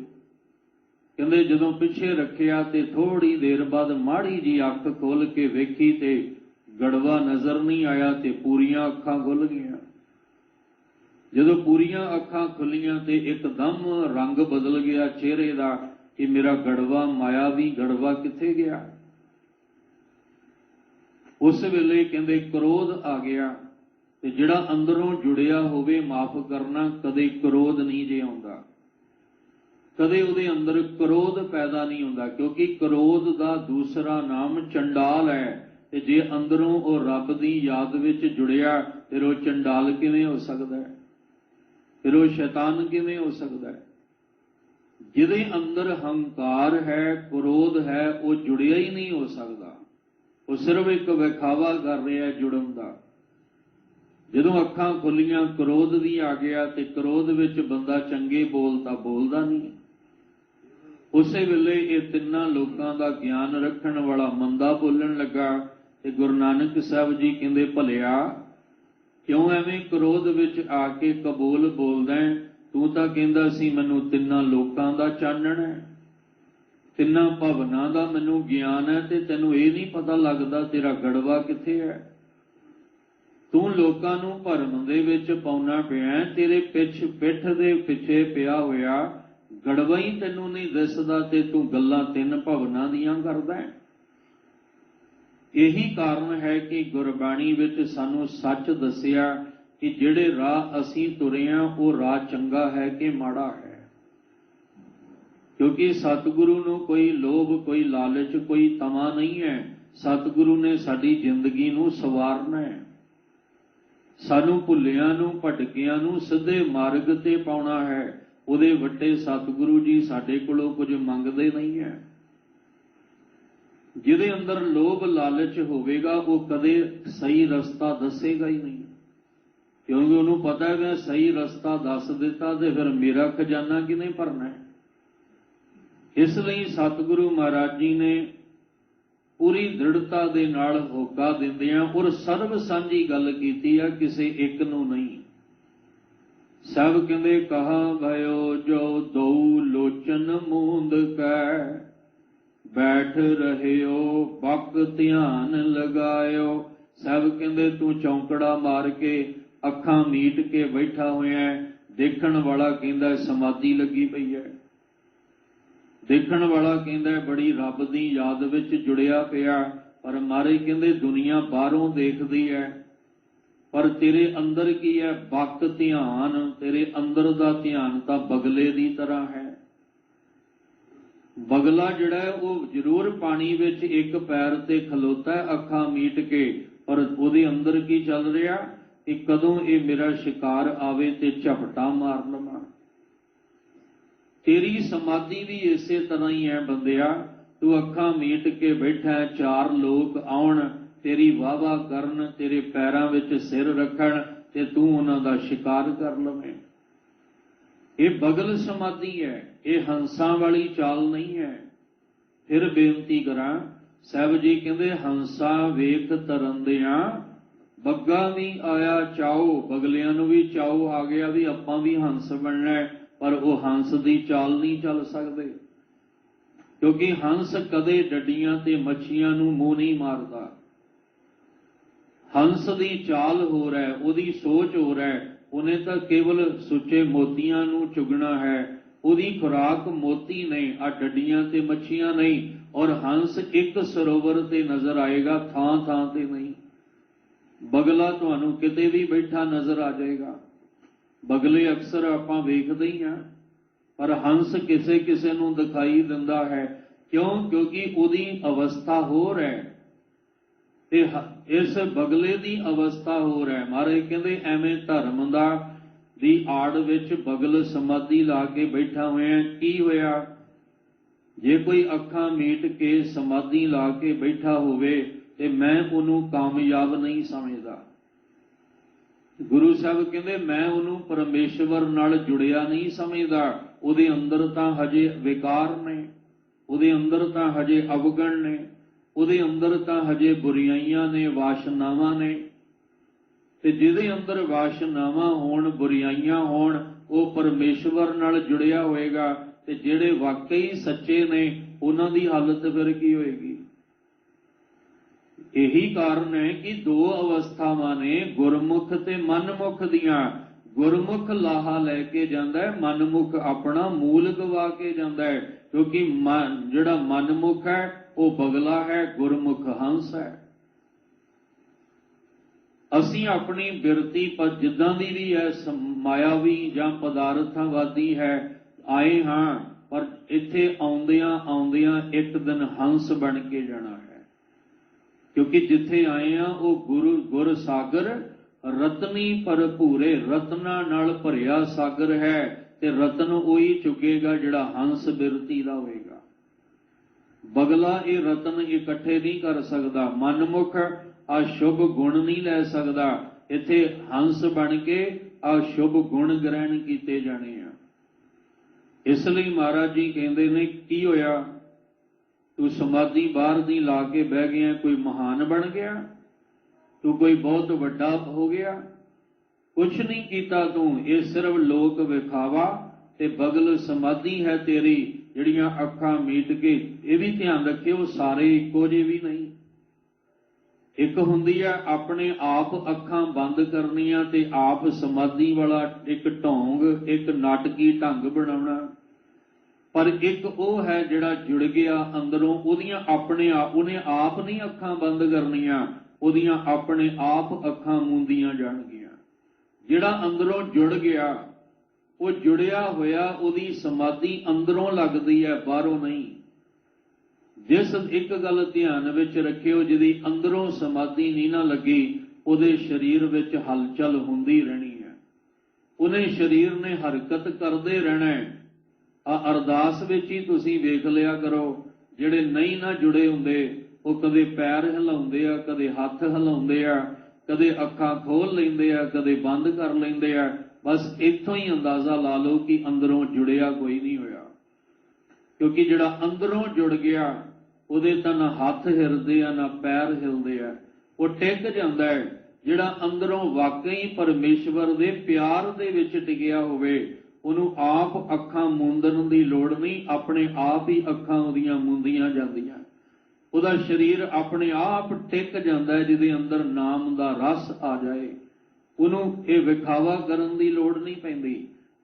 ਕਹਿੰਦੇ ਜਦੋਂ ਪਿੱਛੇ ਰੱਖਿਆ ਤੇ ਥੋੜੀ ਦੇਰ ਬਾਅਦ ਮਾੜੀ ਜੀ ਅੱਖ ਖੋਲ ਕੇ ਵੇਖੀ ਤੇ ਗੜਵਾ ਨਜ਼ਰ ਨਹੀਂ ਆਇਆ, ਤੇ ਪੂਰੀਆਂ ਅੱਖਾਂ ਖੁੱਲ ਗਈਆਂ। ਜਦੋਂ ਪੂਰੀਆਂ ਅੱਖਾਂ ਖੁੱਲੀਆਂ ਤੇ ਇੱਕਦਮ ਰੰਗ ਬਦਲ ਗਿਆ ਚਿਹਰੇ ਦਾ ਕਿ ਮੇਰਾ ਗੜਵਾ, ਮਾਇਆਵੀ ਗੜਵਾ ਕਿੱਥੇ ਗਿਆ। ਉਸ ਵੇਲੇ ਕਹਿੰਦੇ ਕ੍ਰੋਧ ਆ ਗਿਆ, ਤੇ ਜਿਹੜਾ ਅੰਦਰੋਂ ਜੁੜਿਆ ਹੋਵੇ ਮਾਫ ਕਰਨਾ, ਕਦੇ ਕ੍ਰੋਧ ਨਹੀਂ ਜੇ ਆਉਂਦਾ, ਕਦੇ ਉਹਦੇ ਅੰਦਰ ਕ੍ਰੋਧ ਪੈਦਾ ਨਹੀਂ ਹੁੰਦਾ, ਕਿਉਂਕਿ ਕ੍ਰੋਧ ਦਾ ਦੂਸਰਾ ਨਾਮ ਚੰਡਾਲ ਹੈ। ਤੇ ਜੇ ਅੰਦਰੋਂ ਉਹ ਰੱਬ ਦੀ ਯਾਦ ਵਿੱਚ ਜੁੜਿਆ, ਫਿਰ ਉਹ ਚੰਡਾਲ ਕਿਵੇਂ ਹੋ ਸਕਦਾ ਹੈ, ਫਿਰ ਉਹ ਸ਼ੈਤਾਨ ਕਿਵੇਂ ਹੋ ਸਕਦਾ ਹੈ। ਜਿਹਦੇ ਅੰਦਰ ਹੰਕਾਰ ਹੈ, ਕ੍ਰੋਧ ਹੈ, ਉਹ ਜੁੜਿਆ ਹੀ ਨਹੀਂ ਹੋ ਸਕਦਾ, ਉਹ ਸਿਰਫ ਇੱਕ ਵਿਖਾਵਾ ਕਰ ਰਿਹਾ ਜੁੜਨ ਦਾ। ਜਦੋਂ ਅੱਖਾਂ ਖੁੱਲੀਆਂ ਕ੍ਰੋਧ ਵੀ ਆ ਗਿਆ, ਤੇ ਕ੍ਰੋਧ ਵਿੱਚ ਬੰਦਾ ਚੰਗੇ ਬੋਲ ਤਾਂ ਬੋਲਦਾ ਨਹੀਂ। ਉਸੇ ਵੇਲੇ ਇਹ ਤਿੰਨਾਂ ਲੋਕਾਂ ਦਾ ਗਿਆਨ ਰੱਖਣ ਵਾਲਾ ਮੰਦਾ ਬੋਲਣ ਲੱਗਾ, ਤੇ ਗੁਰੂ ਨਾਨਕ ਸਾਹਿਬ ਜੀ ਕਹਿੰਦੇ ਭਲਿਆ ਕਿਉਂ ਐਵੇਂ ਕ੍ਰੋਧ ਵਿੱਚ ਆ ਕੇ ਕਬੂਲ ਬੋਲਦਾ, ਤੂੰ ਤਾਂ ਕਹਿੰਦਾ ਸੀ ਮੈਨੂੰ ਤਿੰਨਾਂ ਲੋਕਾਂ ਦਾ ਚਾਨਣ ਹੈ, ਤਿੰਨਾਂ ਭਵਨਾਂ ਦਾ ਮੈਨੂੰ ਗਿਆਨ ਹੈ, ਤੇ ਤੈਨੂੰ ਇਹ ਨਹੀਂ ਪਤਾ ਲੱਗਦਾ ਤੇਰਾ ਗੜਵਾ ਕਿੱਥੇ ਹੈ। ਤੂੰ ਲੋਕਾਂ ਨੂੰ ਭਰਮ ਦੇ ਵਿੱਚ ਪਾਉਣਾ ਪਿਆ, ਤੇਰੇ ਪਿੱਠ ਦੇ ਪਿੱਛੇ ਪਿਆ ਹੋਇਆ ਗੜਵਾ ਹੀ ਤੈਨੂੰ ਨਹੀਂ ਦਿਸਦਾ, ਤੇ ਤੂੰ ਗੱਲਾਂ ਤਿੰਨ ਭਵਨਾਂ ਦੀਆਂ ਕਰਦਾ ਹੈ। ਇਹੀ ਕਾਰਨ ਹੈ ਕਿ ਗੁਰਬਾਣੀ ਵਿੱਚ ਸਾਨੂੰ ਸੱਚ ਦੱਸਿਆ ਕਿ ਜਿਹੜੇ ਰਾਹ ਅਸੀਂ ਤੁਰੇ ਹਾਂ ਉਹ ਰਾਹ ਚੰਗਾ ਹੈ ਕਿ ਮਾੜਾ ਹੈ। ਕਿਉਂਕਿ ਸਤਿਗੁਰੂ ਨੂੰ ਕੋਈ ਲੋਭ, ਕੋਈ ਲਾਲਚ, ਕੋਈ ਤਮਾ ਨਹੀਂ ਹੈ सतगुरु ने साडी जिंदगी नूं सवारना है, सानू भुल्लियां नूं भटकियां नूं सिद्धे मार्ग ते पाउणा है। उहदे वड्डे सतगुरु जी साडे कोलों कुछ मंगदे नहीं है। जिहदे अंदर लोभ लालच होवेगा वो कदे सही रस्ता दसेगा ही नहीं, क्योंकि उन्होंने पता है मैं सही रस्ता दस दिता तो फिर मेरा खजाना किने भरना है। इसलिए सतगुरु महाराज जी ने पूरी दृढ़ता दे नाल होका दिंदियां और सर्व सांझी गल कीती है, किसी एक नूं नहीं। सब कहंदे कहा भयो जो दो लोचन मूंद कै, बैठ रहियो बक ध्यान लगायो। सब कहंदे तू चौंकड़ा मार के अखां मीट के बैठा होया है, देखण वाला कहंदा समाधि लगी पई है, देखण वाला कहंदा बड़ी रब दी याद विच जुड़िया पिया, पर मारे कहंदे दुनिया बाहरों देखदी है, पर तेरे अंदर की है बक ध्यान, तेरे अंदर दा ध्यान तां बगले दी तरह है। बगला जिहड़ा है वो जरूर पानी विच एक पैर ते खलोता है अखां मीट के, पर उहदे अंदर की चल रहा कि कदों ये मेरा शिकार आवे ते झपटा मार लवां। तेरी समाधि भी इसे तरह ही है बंदिया, तू अखां मीट के बैठा है, चार लोग आउण तेरी वाह वाह करन, तेरे पैरां विच सिर रखण ते तू उन्हां दा शिकार कर लवें। ये बगल समाधि है, ये हंसां वाली चाल नहीं है। फिर बेनती करां, साहब जी कहंदे हंसा वेख तरंदियां बग्गा भी आया चाओ, बगलियां नूं भी चाओ आ गया भी आपां भी हंस बनना है, पर वो हंस दी चाल नहीं चल सकदे, क्योंकि हंस कदे डड्डियां ते मच्छियां नूं मूंह नहीं मारदा। हंस दी चाल हो रहा है, उहदी सोच हो रहा है, उन्हें तो केवल सुच्चे मोतियां नूं चुगना है, उहदी खुराक मोती नहीं, आ डड्डियां ते मच्छियां नहीं। और हंस एक सरोवर ते नजर आएगा, थां थां ते नहीं। बगला तुहानूं किते भी बैठा नजर आ जाएगा। बगले अक्सर आपां वेखदे ही हां, पर हंस किसे किसे नूं दिखाई दिंदा है। क्यों? क्योंकि उहदी अवस्था होर है, ते इस बगले दी अवस्था होर है। महाराज कहंदे एवें धर्म दा दी आड़ विच बगल समाधि ला के बैठा होया, की होया? जे कोई अखां मीट के समाधि ला के बैठा होवे ते मैं उहनूं कामयाब नहीं समझदा। गुरु साहब कहंदे मैं उहनूं परमेश्वर नाल जुड़िया नहीं समझदा, उहदे अंदर तां हजे विकार ने, उहदे अंदर तां हजे अवगण ने, उहदे अंदर तां हजे बुराइयां ने, वासनावां ने। ते जिहदे अंदर वासनावां होण, बुराइयां होण, वो परमेश्वर नाल जुड़िया होएगा, ते जिहड़े वाकई सच्चे ने उन्हां दी हालत फिर की होएगी? यही कारण है कि दो अवस्थावां ने गुरमुख ते मनमुख दियां। गुरमुख लाहा लैके जांदा है, मनमुख अपना मूल गवा के जांदा है, क्योंकि जिहड़ा मनमुख है वो बगला है, गुरमुख हंस है। असीं अपनी बिरती पर जिद्दां दी भी है, मायावी जां पदार्थावादी है, आए हां, पर इत्थे आउंदियां आउंदियां एक दिन हंस बन के जाना है। क्योंकि जिथे आए हैं वो गुरु गुर सागर रतनी भरपूरे, रत्ना नाल भरिया सागर है, ते रतन उही चुकेगा जिहड़ा हंस बिरती दा होएगा। बगला ये रतन इकट्ठे नहीं कर सकदा, मनमुख अशुभ गुण नहीं लै सकदा, इत्थे हंस बन के अशुभ गुण ग्रहण कीते जाने आ। इसलिए महाराज जी कहंदे ने की होया, तू समाधि बाहर दी ला के बह गया, कोई महान बन गया, तू कोई बहुत वड्डा हो गया? कुछ नहीं कीता तू, ये सिर्फ लोक विखावा ते बगल समाधि है तेरी, जिहड़ियां अखां मीट के। ये भी ध्यान रखियो सारे इक्को जे भी नहीं। एक हुंदी है अपने आप अखां बंद करनियां ते आप समाधि वाला एक ढोंग, एक नाटकी ढंग बनाउणा, पर एक वो है जिहड़ा जुड़ गया अंदरों, उहदियां अपने आप, उन्हें आप नहीं अखां बंद करनियां, उहदियां अपने आप अखां मूंदियां जाणगियां। जिहड़ा अंदरों जुड़ गया, वो जुड़िया होया, उहदी समाधि अंदरों लगदी है, बाहरों नहीं। ਜਿਸ ਇੱਕ ਗੱਲ ਧਿਆਨ ਵਿੱਚ ਰੱਖਿਓ, ਜਿਹਦੀ ਅੰਦਰੋਂ ਸਮਾਧੀ ਨਹੀਂ ਨਾ ਲੱਗੀ, ਉਹਦੇ ਸਰੀਰ ਵਿੱਚ ਹਲਚਲ ਹੁੰਦੀ ਰਹਿਣੀ ਹੈ, ਉਹਨੇ ਸਰੀਰ ਨੇ ਹਰਕਤ ਕਰਦੇ ਰਹਿਣਾ ਹੈ। ਅਰਦਾਸ ਵਿੱਚ ਹੀ ਤੁਸੀਂ ਵੇਖ ਲਿਆ ਕਰੋ, ਜਿਹੜੇ ਨਹੀਂ ਨਾ ਜੁੜੇ ਹੁੰਦੇ ਉਹ ਕਦੇ ਪੈਰ ਹਿਲਾਉਂਦੇ ਆ, ਕਦੇ ਹੱਥ ਹਿਲਾਉਂਦੇ ਆ, ਕਦੇ ਅੱਖਾਂ ਖੋਲ ਲੈਂਦੇ ਆ, ਕਦੇ ਬੰਦ ਕਰ ਲੈਂਦੇ ਆ। ਬਸ ਇੱਥੋਂ ਹੀ ਅੰਦਾਜ਼ਾ ਲਾ ਲਓ ਕਿ ਅੰਦਰੋਂ ਜੁੜਿਆ ਕੋਈ ਨਹੀਂ ਹੋਇਆ, ਕਿਉਂਕਿ ਜਿਹੜਾ ਅੰਦਰੋਂ ਜੁੜ ਗਿਆ ਉਹਦੇ ਤਾਂ ਨਾ ਹੱਥ ਹਿਲਦੇ ਆ ਨਾ ਪੈਰ ਹਿਲਦੇ ਆ, ਉਹ ਟਿਕ ਜਾਂਦਾ ਹੈ। ਜਿਹੜਾ ਅੰਦਰੋਂ ਵਾਕਈ ਪਰਮੇਸ਼ਵਰ ਦੇ ਪਿਆਰ ਦੇ ਵਿੱਚ ਟਿਕਿਆ ਹੋਵੇ, ਉਹਨੂੰ ਆਪ ਅੱਖਾਂ ਮੂੰਦਣ ਦੀ ਲੋੜ ਨਹੀਂ, ਆਪਣੇ ਆਪ ਹੀ ਅੱਖਾਂ ਉਹਦੀਆਂ ਮੂੰਦੀਆਂ ਜਾਂਦੀਆਂ, ਉਹਦਾ ਸਰੀਰ ਆਪਣੇ ਆਪ ਟਿਕ ਜਾਂਦਾ ਹੈ। ਜਿਹਦੇ ਅੰਦਰ ਨਾਮ ਦਾ ਰਸ ਆ ਜਾਏ, ਉਹਨੂੰ ਇਹ ਵਿਖਾਵਾ ਕਰਨ ਦੀ ਲੋੜ ਨਹੀਂ ਪੈਂਦੀ।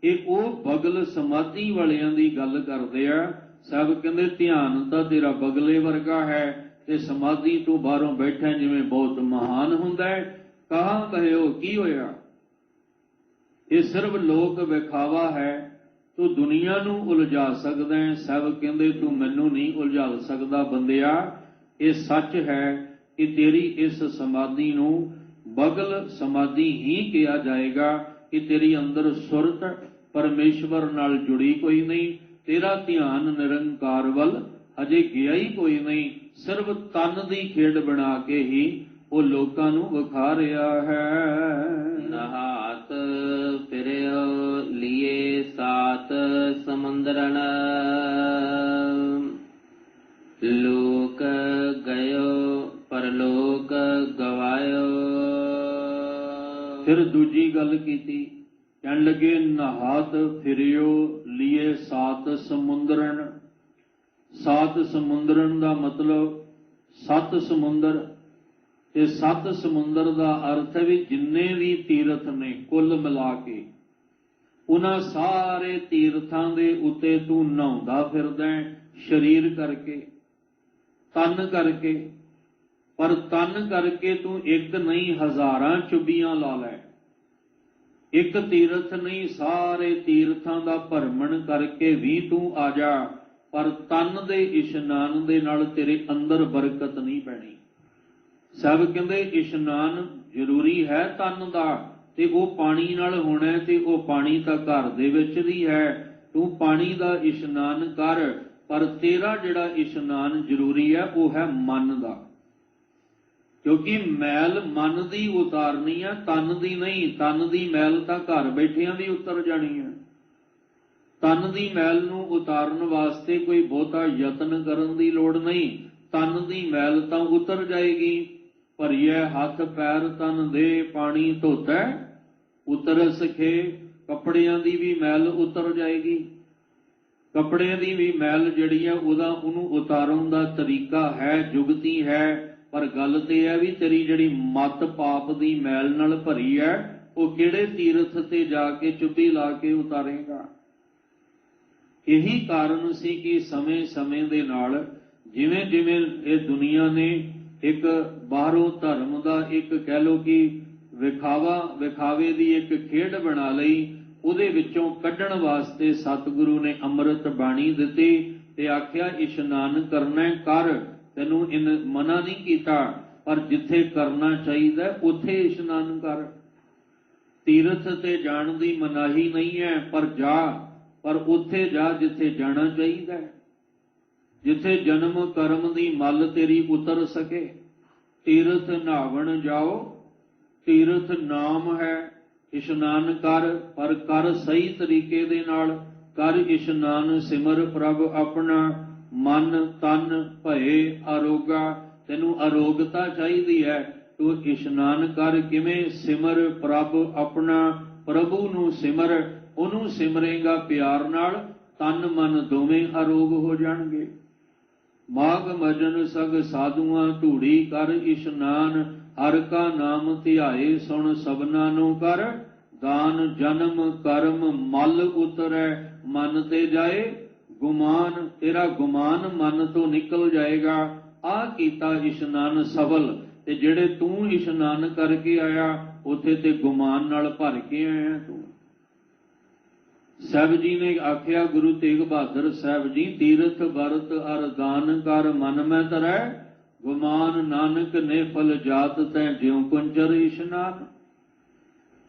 ਇਹ ਉਹ ਬਗਲ ਸਮਾਧੀ ਵਾਲਿਆਂ ਦੀ ਗੱਲ ਕਰਦੇ ਆ। ਸਭ ਕਹਿੰਦੇ ਧਿਆਨ ਤਾਂ ਤੇਰਾ ਬਗਲੇ ਵਰਗਾ ਹੈ ਤੇ ਸਮਾਧੀ ਤੂੰ ਬਾਹਰੋਂ ਬੈਠਾ ਜਿਵੇਂ ਬਹੁਤ ਮਹਾਨ ਹੁੰਦਾ ਹੈ। ਕਹਾਂ ਕਹਿਓ ਕੀ ਹੋਇਆ? ਇਹ ਸਿਰਫ ਲੋਕ ਵਿਖਾਵਾ ਹੈ। ਤੂੰ ਦੁਨੀਆ ਨੂੰ ਉਲਝਾ ਸਕਦਾ ਹੈ, ਸਭ ਕਹਿੰਦੇ ਤੂੰ ਮੈਨੂੰ ਨਹੀਂ ਉਲਝਾ ਸਕਦਾ। ਬੰਦਿਆ, ਇਹ ਸੱਚ ਹੈ ਕਿ ਤੇਰੀ ਇਸ ਸਮਾਧੀ ਨੂੰ ਬਗਲ ਸਮਾਧੀ ਹੀ ਕਿਹਾ ਜਾਏਗਾ ਕਿ ਤੇਰੀ ਅੰਦਰ ਸੁਰਤ ਪਰਮੇਸ਼ਵਰ ਨਾਲ ਜੁੜੀ ਕੋਈ ਨਹੀਂ, ਤੇਰਾ ਧਿਆਨ ਨਿਰੰਕਾਰ ਵੱਲ ਅਜੇ ਗਿਆ ਹੀ ਕੋਈ ਨਹੀਂ। ਸਿਰਫ ਤਨ ਦੀ ਖੇਡ ਬਣਾ ਕੇ ਹੀ ਉਹ ਲੋਕਾਂ ਨੂੰ ਵਿਖਾ ਰਿਹਾ ਹੈ। ਨਹਾਤ ਫਿਰਿਓ ਲੀਏ ਸਾਤ ਸਮੁੰਦਰਨ, ਲੋਕ ਗਇਓ ਪਰਲੋਕ ਗਵਾਇਓ। ਫਿਰ ਦੂਜੀ ਗੱਲ ਕੀਤੀ, ਕਹਿਣ ਲੱਗੇ ਨਹਾਤ ਫਿਰਿਓ ਲੀਏ ਸਾਤ ਸਮੁੰਦਰਨ। ਸਾਤ ਸਮੁੰਦਰਨ ਦਾ ਮਤਲਬ 7 ਸਮੁੰਦਰ, ਤੇ 7 ਸਮੁੰਦਰ ਦਾ ਅਰਥ ਹੈ ਵੀ ਜਿੰਨੇ ਵੀ ਤੀਰਥ ਨੇ ਕੁੱਲ ਮਿਲਾ ਕੇ, ਉਹਨਾਂ ਸਾਰੇ ਤੀਰਥਾਂ ਦੇ ਉੱਤੇ ਤੂੰ ਨਹਾਉਂਦਾ ਫਿਰਦਾ ਸਰੀਰ ਕਰਕੇ, ਤਨ ਕਰਕੇ। ਪਰ ਤਨ ਕਰਕੇ ਤੂੰ ਇੱਕ ਨਹੀਂ ਹਜ਼ਾਰਾਂ ਚੁੱਭੀਆਂ ਲਾ ਲੈ, ਇੱਕ ਤੀਰਥ ਨਹੀਂ ਸਾਰੇ ਤੀਰਥਾਂ ਦਾ ਭਰਮਣ ਕਰਕੇ ਵੀ ਤੂੰ ਆ ਜਾ। ਪਰ ਤਨ ਦੇ ਇਸ਼ਨਾਨ ਦੇ ਨਾਲ ਤੇਰੇ ਅੰਦਰ ਬਰਕਤ ਨਹੀਂ ਪੈਣੀ। ਸਭ ਕਹਿੰਦੇ ਇਸ਼ਨਾਨ ਜ਼ਰੂਰੀ ਹੈ ਤਨ ਦਾ, ਤੇ ਉਹ ਪਾਣੀ ਨਾਲ ਹੋਣਾ, ਤੇ ਉਹ ਪਾਣੀ ਤਾਂ ਘਰ ਦੇ ਵਿੱਚ ਵੀ ਹੈ। ਤੂੰ ਪਾਣੀ ਦਾ ਇਸ਼ਨਾਨ ਕਰ, ਪਰ ਤੇਰਾ ਜਿਹੜਾ ਇਸ਼ਨਾਨ ਜ਼ਰੂਰੀ ਹੈ ਉਹ ਹੈ ਮਨ ਦਾ, ਕਿਉਂਕਿ ਮੈਲ ਮਨ ਦੀ ਉਤਾਰਨੀ ਹੈ, ਤਨ ਦੀ ਨਹੀਂ। ਤਨ ਦੀ ਮੈਲ ਤਾਂ ਘਰ ਬੈਠਿਆਂ ਵੀ ਉਤਰ ਜਾਣੀ ਹੈ। ਤਨ ਦੀ ਮੈਲ ਨੂੰ ਉਤਾਰਨ ਵਾਸਤੇ ਕੋਈ ਬਹੁਤਾ ਯਤਨ ਕਰਨ ਦੀ ਲੋੜ ਨਹੀਂ, ਤਨ ਦੀ ਮੈਲ ਤਾਂ ਉਤਰ ਜਾਏਗੀ। ਭਰੀਏ ਹੱਥ ਪੈਰ ਤਨ ਦੇ ਪਾਣੀ ਧੋਤੈ ਉਤਰ ਸਖੇ। ਕੱਪੜਿਆਂ ਦੀ ਵੀ ਮੈਲ ਉਤਰ ਜਾਏਗੀ। ਕੱਪੜਿਆਂ ਦੀ ਵੀ ਮੈਲ ਜਿਹੜੀ ਹੈ ਉਹਨੂੰ ਉਤਾਰਨ ਦਾ ਤਰੀਕਾ ਹੈ, ਜੁਗਤੀ ਹੈ। ਪਰ ਗੱਲ ਤੇ ਹੈ ਵੀ ਤੇਰੀ ਜਿਹੜੀ ਮੱਤ ਪਾਪ ਦੀ ਮੈਲ ਨਾਲ ਭਰੀ ਹੈ, ਉਹ ਕਿਹੜੇ ਤੀਰਥ ਤੇ ਜਾ ਕੇ ਚੁੱਭੀ ਲਾ ਕੇ ਉਤਾਰੇਗਾ। ਇਹੀ ਕਾਰਨ ਸੀ ਕਿ ਸਮੇਂ-ਸਮੇਂ ਦੇ ਨਾਲ ਜਿਵੇਂ ਜਿਵੇਂ ਇਹ ਦੁਨੀਆ ਨੇ ਇੱਕ ਬਾਹਰੋਂ ਧਰਮ ਦਾ ਇੱਕ ਕਹਿ ਲਓ ਕਿ ਵਿਖਾਵੇ ਦੀ ਇੱਕ ਖੇਡ ਬਣਾ ਲਈ, ਉਹਦੇ ਵਿੱਚੋਂ ਕੱਢਣ ਵਾਸਤੇ ਸਤਿਗੁਰੂ ਨੇ ਅੰਮ੍ਰਿਤ ਬਾਣੀ ਦਿੱਤੀ ਤੇ ਆਖਿਆ ਇਸ਼ਨਾਨ ਕਰਨਾ ਕਰ। ਤੈਨੂੰ ਮਨਾ ਨਹੀਂ ਕੀਤਾ, ਪਰ ਜਿੱਥੇ ਕਰਨਾ ਚਾਹੀਦਾ ਉੱਥੇ ਇਸ਼ਨਾਨ ਕਰ। ਤੀਰਥ ਤੇ ਜਾਣ ਦੀ ਮਨਾਹੀ ਨਹੀਂ ਹੈ, ਪਰ ਜਾ, ਪਰ ਉੱਥੇ ਜਾ ਜਿੱਥੇ ਜਾਣਾ ਚਾਹੀਦਾ, ਜਿੱਥੇ ਜਨਮ ਕਰਮ ਦੀ ਮਲ ਤੇਰੀ ਉਤਰ ਸਕੇ। ਤੀਰਥ ਨਹਾਵਣ ਜਾਓ, ਤੀਰਥ ਨਾਮ ਹੈ। ਇਸ਼ਨਾਨ ਕਰ, ਪਰ ਕਰ ਸਹੀ ਤਰੀਕੇ ਦੇ ਨਾਲ ਕਰ ਇਸ਼ਨਾਨ। ਸਿਮਰ ਪ੍ਰਭ ਆਪਣਾ ਮਨ ਤਨ ਭਏ ਅਰੋਗਾ। ਤੈਨੂੰ ਅਰੋਗਤਾ ਚਾਹੀਦੀ ਹੈ, ਤੂੰ ਇਸ਼ਨਾਨ ਕਰ। ਕਿਵੇਂ? ਸਿਮਰ ਪ੍ਰਭ ਆਪਣਾ, ਪ੍ਰਭੂ ਨੂੰ ਸਿਮਰ। ਉਹਨੂੰ ਸਿਮਰੇਗਾ ਪਿਆਰ ਨਾਲ, ਤਨ ਮਨ ਦੋਵੇਂ ਅਰੋਗ ਹੋ ਜਾਣਗੇ। ਮਾਘ ਮਜਨ ਸਗ ਸਾਧੂਆਂ ਧੂੜੀ ਕਰ ਇਸ਼ਨਾਨ। ਹਰ ਕਾ ਨਾਮ ਧਿਆਏ ਸੁਣ ਸਭਨਾ ਨੂੰ ਕਰ ਦਾਨ। ਜਨਮ ਕਰਮ ਮਲ ਉਤਰੈ ਮਨ ਤੇ ਜਾਏ ਗੁਮਾਨ। ਤੇਰਾ ਗੁਮਾਨ ਮਨ ਤੋਂ ਨਿਕਲ ਜਾਏਗਾ। ਆ ਕੀਤਾ ਇਸ਼ਨਾਨ ਸਫਲ। ਤੇ ਜਿਹੜੇ ਤੂੰ ਇਸ਼ਨਾਨ ਕਰਕੇ ਆਇਆ ਉੱਥੇ ਤੇ ਗੁਮਾਨ ਨਾਲ ਭਰ ਕੇ ਆਇਆ ਤੂੰ। ਸਾਹਿਬ ਜੀ ਨੇ ਆਖਿਆ, ਗੁਰੂ ਤੇਗ ਬਹਾਦਰ ਸਾਹਿਬ ਜੀ, ਤੀਰਥ ਵਰਤ ਅਰ ਦਾਨ ਕਰ ਮਨ ਮੈਂ ਤਰੈ, ਗੁਮਾਨ ਨਾਨਕ ਨੇ ਫਲ ਜਾਤ ਤੈ ਜਿਉ ਕੁੰਚਰ ਇਸ਼ਨਾਨ।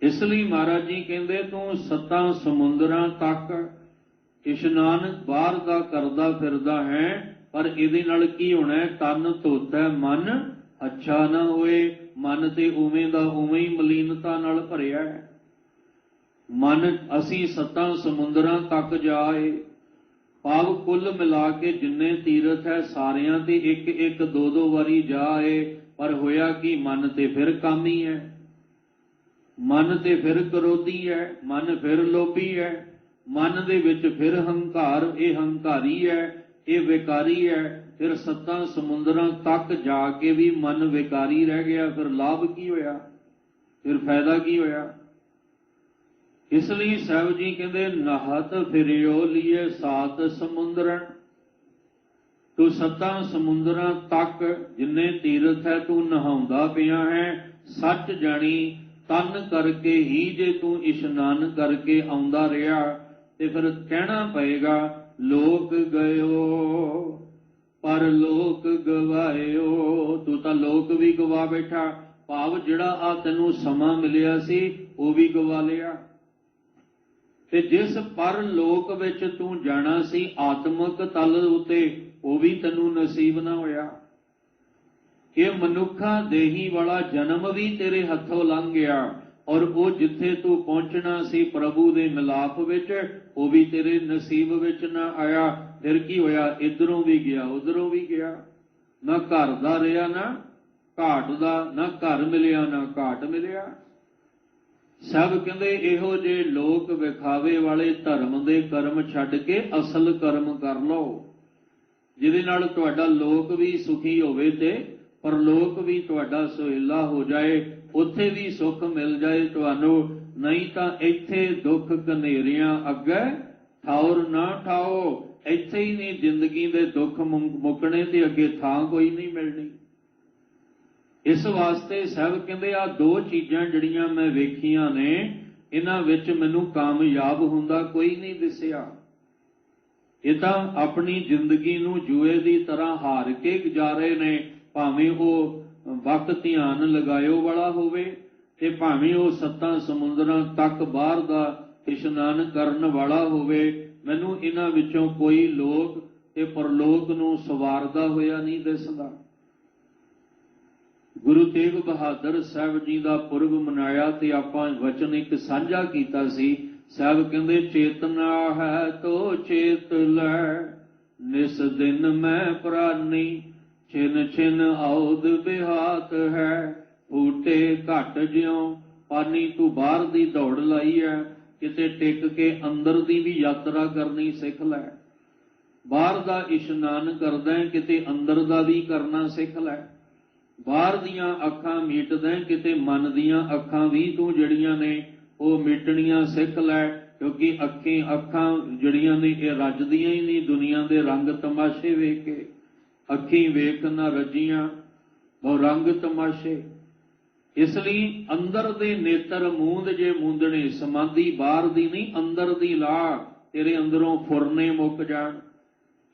ਇਸ ਲਈ ਮਹਾਰਾਜ ਜੀ ਕਹਿੰਦੇ, ਤੂੰ 7 ਸਮੁੰਦਰਾਂ ਤੱਕ ਇਸ਼ਨਾਨ ਬਾਹਰ ਦਾ ਕਰਦਾ ਫਿਰਦਾ ਹੈ, ਪਰ ਇਹਦੇ ਨਾਲ ਕੀ ਹੋਣਾ? ਤਨ ਧੋਤਾ ਮਨ ਅੱਛਾ ਨਾ ਹੋਏ। ਮਨ ਤੇ ਉਵੇਂ ਦਾ ਉਵੇਂ ਹੀ ਮਲੀਨਤਾ ਨਾਲ ਭਰਿਆ ਹੈ। ਮਨ ਅਸੀਂ 7 ਸਮੁੰਦਰਾਂ ਤੱਕ ਜਾਏ, ਭਾਵ ਕੁੱਲ ਮਿਲਾ ਕੇ ਜਿੰਨੇ ਤੀਰਥ ਹੈ ਸਾਰਿਆਂ ਤੇ ਇੱਕ ਇੱਕ 2-2 ਵਾਰੀ ਜਾਏ, ਪਰ ਹੋਇਆ ਕਿ ਮਨ ਤੇ ਫਿਰ ਕਾਮੀ ਹੈ, ਮਨ ਤੇ ਫਿਰ ਕਰੋਧੀ ਹੈ, ਮਨ ਫਿਰ ਲੋਭੀ ਹੈ, ਮਨ ਦੇ ਵਿੱਚ ਫਿਰ ਹੰਕਾਰ, ਇਹ ਹੰਕਾਰੀ ਹੈ, ਇਹ ਵਿਕਾਰੀ ਹੈ। ਫਿਰ 7 ਸਮੁੰਦਰਾਂ ਤੱਕ ਜਾ ਕੇ ਵੀ ਮਨ ਵਿਕਾਰੀ ਰਹਿ ਗਿਆ, ਫਿਰ ਲਾਭ ਕੀ ਹੋਇਆ? ਫਿਰ ਫਾਇਦਾ ਕੀ ਹੋਇਆ? ਇਸ ਲਈ ਸਾਹਿਬ ਜੀ ਕਹਿੰਦੇ, ਨਹਤ ਫਿਰਿਓ ਲੀਏ 7 ਸਮੁੰਦਰਨ। ਤੂੰ 7 ਸਮੁੰਦਰਾਂ ਤੱਕ ਜਿੰਨੇ ਤੀਰਥ ਹੈ ਤੂੰ ਨਹਾਉਂਦਾ ਪਿਆ ਹੈ, ਸੱਚ ਜਾਣੀ ਤਨ ਕਰਕੇ ਹੀ ਜੇ ਤੂੰ ਇਸ਼ਨਾਨ ਕਰਕੇ ਆਉਂਦਾ ਰਿਹਾ ਤੇ ਫਿਰ ਕਹਿਣਾ ਪਏਗਾ, ਲੋਕ ਗਇਓ ਪਰ ਲੋਕ ਗਵਾਇਓ। ਤੂੰ ਤਾਂ ਲੋਕ ਵੀ ਗਵਾ ਬੈਠਾ, ਭਾਵ ਜਿਹੜਾ ਆ ਤੈਨੂੰ ਸਮਾਂ ਮਿਲਿਆ ਸੀ ਉਹ ਵੀ ਗਵਾ ਲਿਆ। ਤੇ ਜਿਸ ਪਰ ਲੋਕ ਵਿੱਚ ਤੂੰ ਜਾਣਾ ਸੀ ਆਤਮਿਕ ਤਲ ਉਤੇ, ਉਹ ਵੀ ਤੈਨੂੰ ਨਸੀਬ ਨਾ ਹੋਇਆ। ਇਹ ਮਨੁੱਖਾ ਦੇਹੀ ਵਾਲਾ ਜਨਮ ਵੀ ਤੇਰੇ ਹੱਥੋਂ ਲੰਘ ਗਿਆ, ਔਰ ਉਹ ਜਿੱਥੇ ਤੂੰ ਪਹੁੰਚਣਾ ਸੀ ਪ੍ਰਭੂ ਦੇ ਮਿਲਾਪ ਵਿੱਚ, ਉਹ ਵੀ ਤੇਰੇ ਨਸੀਬ ਵਿੱਚ ਨਾ ਆਇਆ। ਫਿਰ ਕੀ ਹੋਇਆ? ਇੱਧਰੋਂ ਵੀ ਗਿਆ ਉੱਧਰੋਂ ਵੀ ਗਿਆ, ਨਾ ਘਰ ਦਾ ਰਿਹਾ ਨਾ ਘਾਟ ਦਾ, ਨਾ ਘਰ ਮਿਲਿਆ ਨਾ ਘਾਟ ਮਿਲਿਆ। ਸਭ ਕਹਿੰਦੇ ਇਹੋ ਜਿਹੇ ਲੋਕ ਵਿਖਾਵੇ ਵਾਲੇ ਧਰਮ ਦੇ ਕਰਮ ਛੱਡ ਕੇ ਅਸਲ ਕਰਮ ਕਰ ਲਓ, ਜਿਹਦੇ ਨਾਲ ਤੁਹਾਡਾ ਲੋਕ ਵੀ ਸੁਖੀ ਹੋਵੇ ਤੇ ਪਰਲੋਕ ਵੀ ਤੁਹਾਡਾ ਸੁਹੇਲਾ ਹੋ ਜਾਏ, ਉੱਥੇ ਵੀ ਸੁੱਖ ਮਿਲ ਜਾਏ ਤੁਹਾਨੂੰ। ਨਹੀਂ ਤਾਂ ਇੱਥੇ ਦੁੱਖ ਕਨੇਰਿਆਂ ਅੱਗੇ ਠਾਉਰ ਨਾ ਠਾਓ। ਇੱਥੇ ਹੀ ਨਹੀਂ ਜ਼ਿੰਦਗੀ ਦੇ ਦੁੱਖ ਮੁੱਕਣੇ ਤੇ ਅੱਗੇ ਥਾਂ ਕੋਈ ਨਹੀਂ ਮਿਲਣੀ। ਇਸ ਵਾਸਤੇ ਸਾਹਿਬ ਕਹਿੰਦੇ, ਆ 2 ਚੀਜ਼ਾਂ ਜਿਹੜੀਆਂ ਮੈਂ ਵੇਖੀਆਂ ਨੇ, ਇਹਨਾਂ ਵਿੱਚ ਮੈਨੂੰ ਕਾਮਯਾਬ ਹੁੰਦਾ ਕੋਈ ਨਹੀਂ ਦਿਸਿਆ। ਇਹ ਤਾਂ ਆਪਣੀ ਜ਼ਿੰਦਗੀ ਨੂੰ ਜੂਏ ਦੀ ਤਰ੍ਹਾਂ ਹਾਰ ਕੇ ਗੁਜ਼ਾਰੇ ਨੇ, ਭਾਵੇਂ ਉਹ ਵਕਤ ਧਿਆਨ ਲਗਾਇਓ ਵਾਲਾ ਹੋਵੇ ਤੇ ਭਾਵੇਂ ਉਹ 7 ਸਮੁੰਦਰਾਂ ਤੱਕ ਬਾਹਰ ਦਾ ਇਸ਼ਨਾਨ ਕਰਨ ਵਾਲਾ ਹੋਵੇ। ਮੈਨੂੰ ਇਹਨਾਂ ਵਿੱਚੋਂ ਕੋਈ ਲੋਕ ਤੇ ਪਰਲੋਕ ਨੂੰ ਸਵਾਰਦਾ ਹੋਇਆ ਨਹੀਂ ਦਿਸਦਾ। ਗੁਰੂ ਤੇਗ ਬਹਾਦਰ ਸਾਹਿਬ ਜੀ ਦਾ ਪੁਰਬ ਮਨਾਇਆ ਤੇ ਆਪਾਂ ਵਚਨ ਇੱਕ ਸਾਂਝਾ ਕੀਤਾ ਸੀ। ਸਾਹਿਬ ਕਹਿੰਦੇ, ਚੇਤਨਾ ਹੈ ਤੋ ਚੇਤ ਲੈ, ਨਿਸ ਦਿਨ ਮੈਂ ਪ੍ਰਾਨੀ, ਛਿਨ ਛਿਨ ਆਉਦ ਬਿਹਾਤ ਹੈ, ਫੂਟੇ ਘਟ ਜਿਉ ਪਾਨੀ। ਤੂੰ ਬਾਹਰ ਦੀ ਦੌੜ ਲਾਈ ਹੈ, ਕਿਤੇ ਟਿਕ ਕੇ ਅੰਦਰ ਦੀ ਵੀ ਯਾਤਰਾ ਕਰਨੀ ਸਿੱਖ ਲੈ। ਬਾਹਰ ਦਾ ਇਸ਼ਨਾਨ ਕਰਦਾ, ਕਿਤੇ ਅੰਦਰ ਦਾ ਵੀ ਕਰਨਾ ਸਿੱਖ ਲੈ। ਬਾਹਰ ਦੀਆਂ ਅੱਖਾਂ ਮੀਟਦਾ, ਕਿਤੇ ਮਨ ਦੀਆਂ ਅੱਖਾਂ ਵੀ ਤੂੰ ਜਿਹੜੀਆਂ ਨੇ ਉਹ ਮੀਟਣੀਆਂ ਸਿੱਖ ਲੈ। ਕਿਉਂਕਿ ਅੱਖਾਂ ਜਿਹੜੀਆਂ ਨੇ ਇਹ ਰੱਜਦੀਆਂ ਹੀ ਨਹੀਂ ਦੁਨੀਆ ਦੇ ਰੰਗ ਤਮਾਸ਼ੇ ਵੇਖ ਕੇ। ਅੱਖੀ ਵੇਖ ਨਾ ਰੱਜੀਆਂ ਉਹ ਰੰਗ ਤਮਾਸ਼ੇ। ਇਸ ਲਈ ਅੰਦਰ ਦੇ ਨੇਤਰ ਮੂੰਦ ਜੇ ਮੂੰਦਣੇ, ਸਮਾਧੀ ਬਾਹਰ ਦੀ ਨਹੀਂ ਅੰਦਰ ਦੀ ਲਾ। ਤੇਰੇ ਅੰਦਰੋਂ ਫੁਰਨੇ ਮੁੱਕ ਜਾਣ,